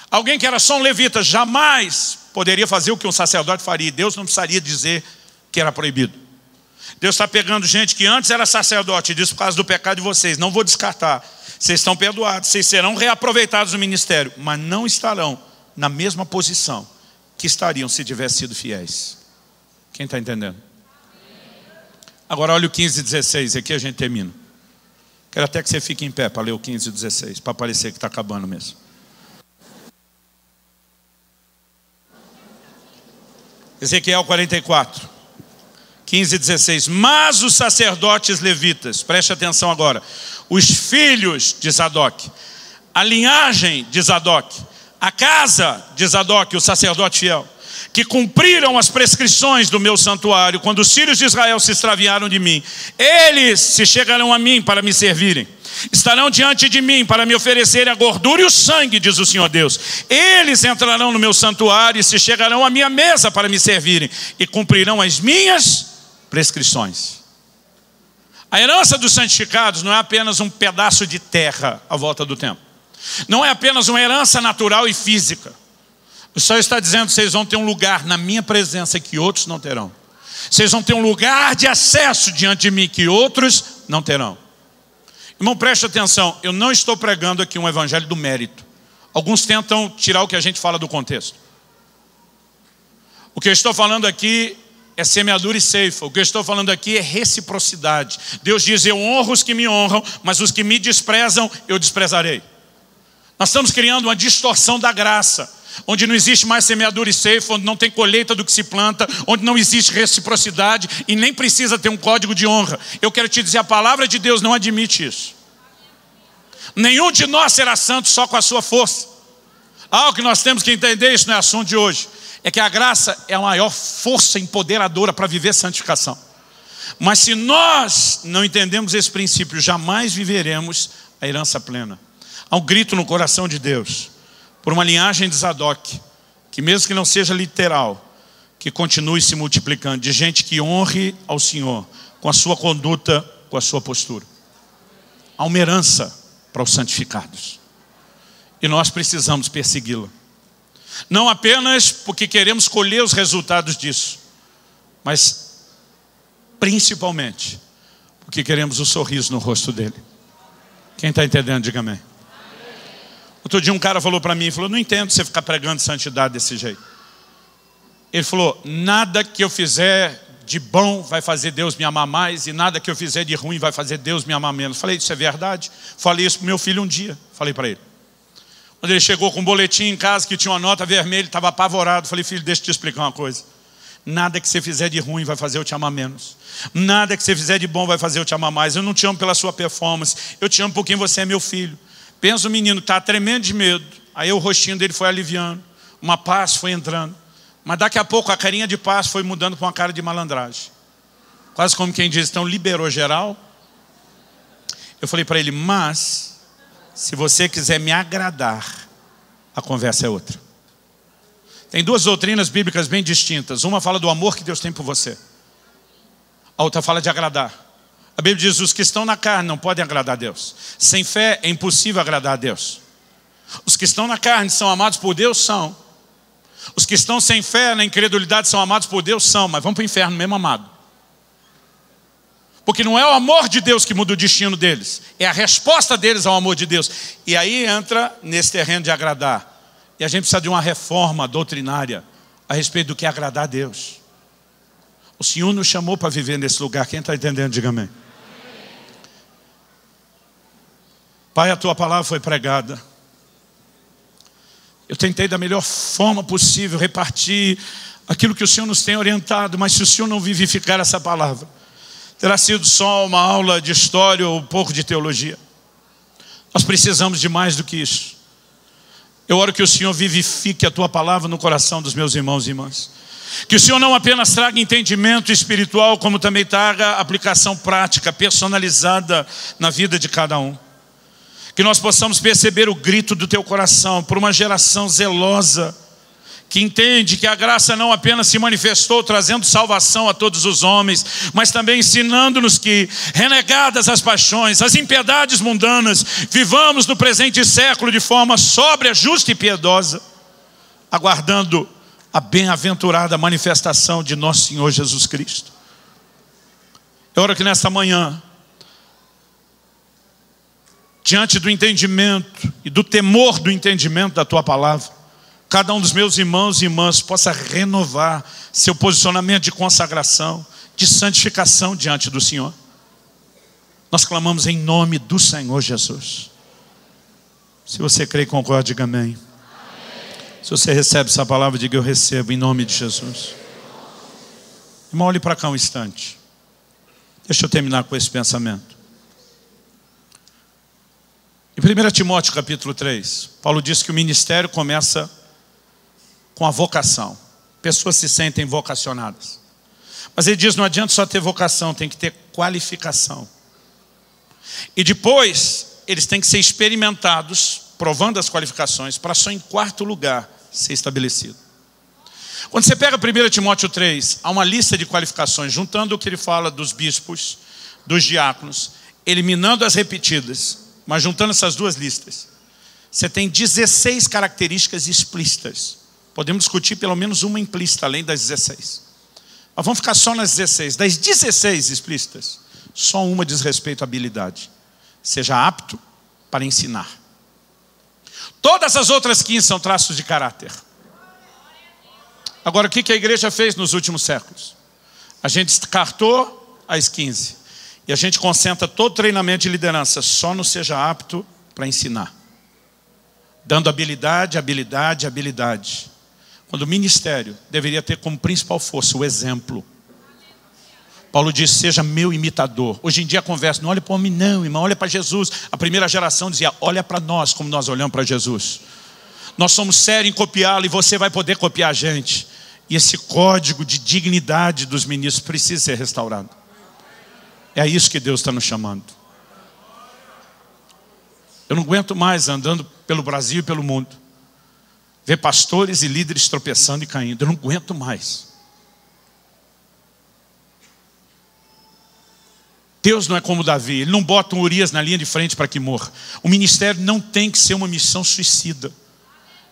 Alguém que era só um levita jamais poderia fazer o que um sacerdote faria. Deus não precisaria dizer que era proibido. Deus está pegando gente que antes era sacerdote e diz por causa do pecado de vocês, não vou descartar, vocês estão perdoados, vocês serão reaproveitados no ministério, mas não estarão na mesma posição que estariam se tivessem sido fiéis. Quem está entendendo? Agora olha o 15 e 16, aqui a gente termina. Quero até que você fique em pé para ler o 15 e 16, para parecer que está acabando mesmo. Ezequiel 44. 15 e 16, mas os sacerdotes levitas, preste atenção agora, os filhos de Zadok, a linhagem de Zadok, a casa de Zadok, o sacerdote fiel, que cumpriram as prescrições do meu santuário, quando os filhos de Israel se extraviaram de mim, eles se chegarão a mim para me servirem, estarão diante de mim para me oferecerem a gordura e o sangue, diz o Senhor Deus. Eles entrarão no meu santuário e se chegarão à minha mesa para me servirem, e cumprirão as minhas prescrições. A herança dos santificados não é apenas um pedaço de terra à volta do templo. Não é apenas uma herança natural e física. O Senhor está dizendo que vocês vão ter um lugar na minha presença que outros não terão. Vocês vão ter um lugar de acesso diante de mim que outros não terão. Irmão, preste atenção, eu não estou pregando aqui um evangelho do mérito. Alguns tentam tirar o que a gente fala do contexto. O que eu estou falando aqui é semeadura e ceifa. O que eu estou falando aqui é reciprocidade. Deus diz, eu honro os que me honram, mas os que me desprezam, eu desprezarei. Nós estamos criando uma distorção da graça, onde não existe mais semeadura e ceifa, onde não tem colheita do que se planta, onde não existe reciprocidade e nem precisa ter um código de honra. Eu quero te dizer, a palavra de Deus não admite isso. Nenhum de nós será santo só com a sua força. O que nós temos que entender, isso não é assunto de hoje, é que a graça é a maior força empoderadora para viver santificação. Mas se nós não entendemos esse princípio, jamais viveremos a herança plena. Há um grito no coração de Deus por uma linhagem de Zadok, que mesmo que não seja literal, que continue se multiplicando, de gente que honre ao Senhor com a sua conduta, com a sua postura. Há uma herança para os santificados e nós precisamos persegui-la. Não apenas porque queremos colher os resultados disso, mas principalmente porque queremos o sorriso no rosto dele. Quem está entendendo, diga amém. Outro dia um cara falou para mim, não entendo você ficar pregando santidade desse jeito. Ele falou, nada que eu fizer de bom vai fazer Deus me amar mais, e nada que eu fizer de ruim vai fazer Deus me amar menos. Falei, isso é verdade? Falei isso para o meu filho um dia, falei para ele. Quando ele chegou com um boletim em casa que tinha uma nota vermelha, ele estava apavorado. Falei, filho, deixa eu te explicar uma coisa. Nada que você fizer de ruim vai fazer eu te amar menos. Nada que você fizer de bom vai fazer eu te amar mais. Eu não te amo pela sua performance, eu te amo porque você é meu filho. Pensa o menino que está tremendo de medo. Aí o rostinho dele foi aliviando, uma paz foi entrando. Mas daqui a pouco a carinha de paz foi mudando para uma cara de malandragem. Quase como quem diz, então liberou geral. Eu falei para ele, mas se você quiser me agradar, a conversa é outra. Tem duas doutrinas bíblicas bem distintas. Uma fala do amor que Deus tem por você. A outra fala de agradar. A Bíblia diz, os que estão na carne não podem agradar a Deus. Sem fé é impossível agradar a Deus. Os que estão na carne são amados por Deus? São. Os que estão sem fé, na incredulidade, são amados por Deus? São. Mas vão para o inferno mesmo amado. Porque não é o amor de Deus que muda o destino deles, é a resposta deles ao amor de Deus. E aí entra nesse terreno de agradar. E a gente precisa de uma reforma doutrinária a respeito do que é agradar a Deus. O Senhor nos chamou para viver nesse lugar. Quem está entendendo, diga amém. Pai, a tua palavra foi pregada. Eu tentei da melhor forma possível repartir aquilo que o Senhor nos tem orientado, mas se o Senhor não vivificar essa palavra, terá sido só uma aula de história ou um pouco de teologia. Nós precisamos de mais do que isso. Eu oro que o Senhor vivifique a tua palavra no coração dos meus irmãos e irmãs. Que o Senhor não apenas traga entendimento espiritual, como também traga aplicação prática, personalizada na vida de cada um. Que nós possamos perceber o grito do teu coração por uma geração zelosa, que entende que a graça não apenas se manifestou trazendo salvação a todos os homens, mas também ensinando-nos que, renegadas as paixões, as impiedades mundanas, vivamos no presente século de forma sóbria, justa e piedosa, aguardando a bem-aventurada manifestação de nosso Senhor Jesus Cristo. Eu oro que nesta manhã, diante do entendimento e do temor do entendimento da tua palavra, cada um dos meus irmãos e irmãs possa renovar seu posicionamento de consagração, de santificação diante do Senhor. Nós clamamos em nome do Senhor Jesus. Se você crê e concorda, diga amém. Se você recebe essa palavra, diga eu recebo em nome de Jesus. Irmão, olhe para cá um instante. Deixa eu terminar com esse pensamento. Em 1 Timóteo capítulo 3, Paulo diz que o ministério começa com a vocação. Pessoas se sentem vocacionadas. Mas ele diz, não adianta só ter vocação, tem que ter qualificação. E depois, eles têm que ser experimentados, provando as qualificações, para só em quarto lugar ser estabelecido. Quando você pega 1 Timóteo 3, há uma lista de qualificações, juntando o que ele fala dos bispos, dos diáconos, eliminando as repetidas, mas juntando essas duas listas, você tem 16 características explícitas. Podemos discutir pelo menos uma implícita, além das 16. Mas vamos ficar só nas 16. Das 16 explícitas, só uma diz respeito à habilidade. Seja apto para ensinar. Todas as outras 15 são traços de caráter. Agora, o que a igreja fez nos últimos séculos? A gente descartou as 15. E a gente concentra todo o treinamento de liderança só no seja apto para ensinar. Dando habilidade, habilidade, habilidade. Quando o ministério deveria ter como principal força o exemplo. Paulo diz, seja meu imitador. Hoje em dia a conversa, não olha para o homem não, irmão, olha para Jesus. A primeira geração dizia, olha para nós como nós olhamos para Jesus. Nós somos sérios em copiá-lo e você vai poder copiar a gente. E esse código de dignidade dos ministros precisa ser restaurado. É a isso que Deus está nos chamando. Eu não aguento mais andando pelo Brasil e pelo mundo, ver pastores e líderes tropeçando e caindo. Eu não aguento mais. Deus não é como Davi, ele não bota um Urias na linha de frente para que morra. O ministério não tem que ser uma missão suicida.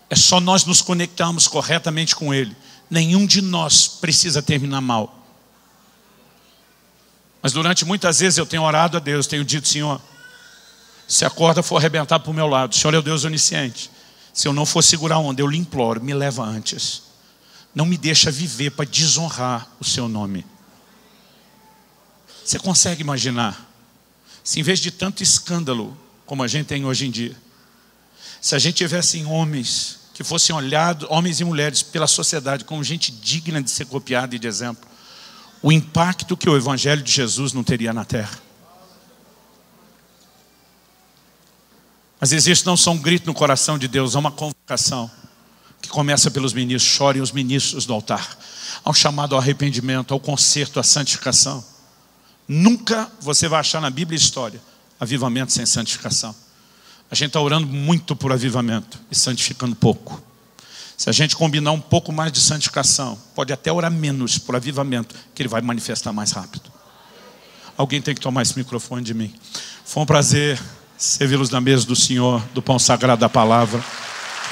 É só nós nos conectarmos corretamente com ele. Nenhum de nós precisa terminar mal. Mas durante muitas vezes eu tenho orado a Deus, tenho dito, Senhor, se a corda for arrebentar para o meu lado, o Senhor é o Deus onisciente. Se eu não for segurar a onda, eu lhe imploro, me leva antes. Não me deixa viver para desonrar o seu nome. Você consegue imaginar, se em vez de tanto escândalo como a gente tem hoje em dia, se a gente tivesse homens que fossem olhados, homens e mulheres pela sociedade como gente digna de ser copiada e de exemplo, o impacto que o Evangelho de Jesus não teria na terra. Mas existe não só um grito no coração de Deus, há uma convocação que começa pelos ministros. Chorem os ministros do altar. Há um chamado ao arrependimento, ao conserto, à santificação. Nunca você vai achar na Bíblia e história avivamento sem santificação. A gente está orando muito por avivamento e santificando pouco. Se a gente combinar um pouco mais de santificação, pode até orar menos por avivamento, que ele vai manifestar mais rápido. Alguém tem que tomar esse microfone de mim. Foi um prazer servi-los na mesa do Senhor, do pão sagrado da palavra.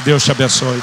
Deus te abençoe.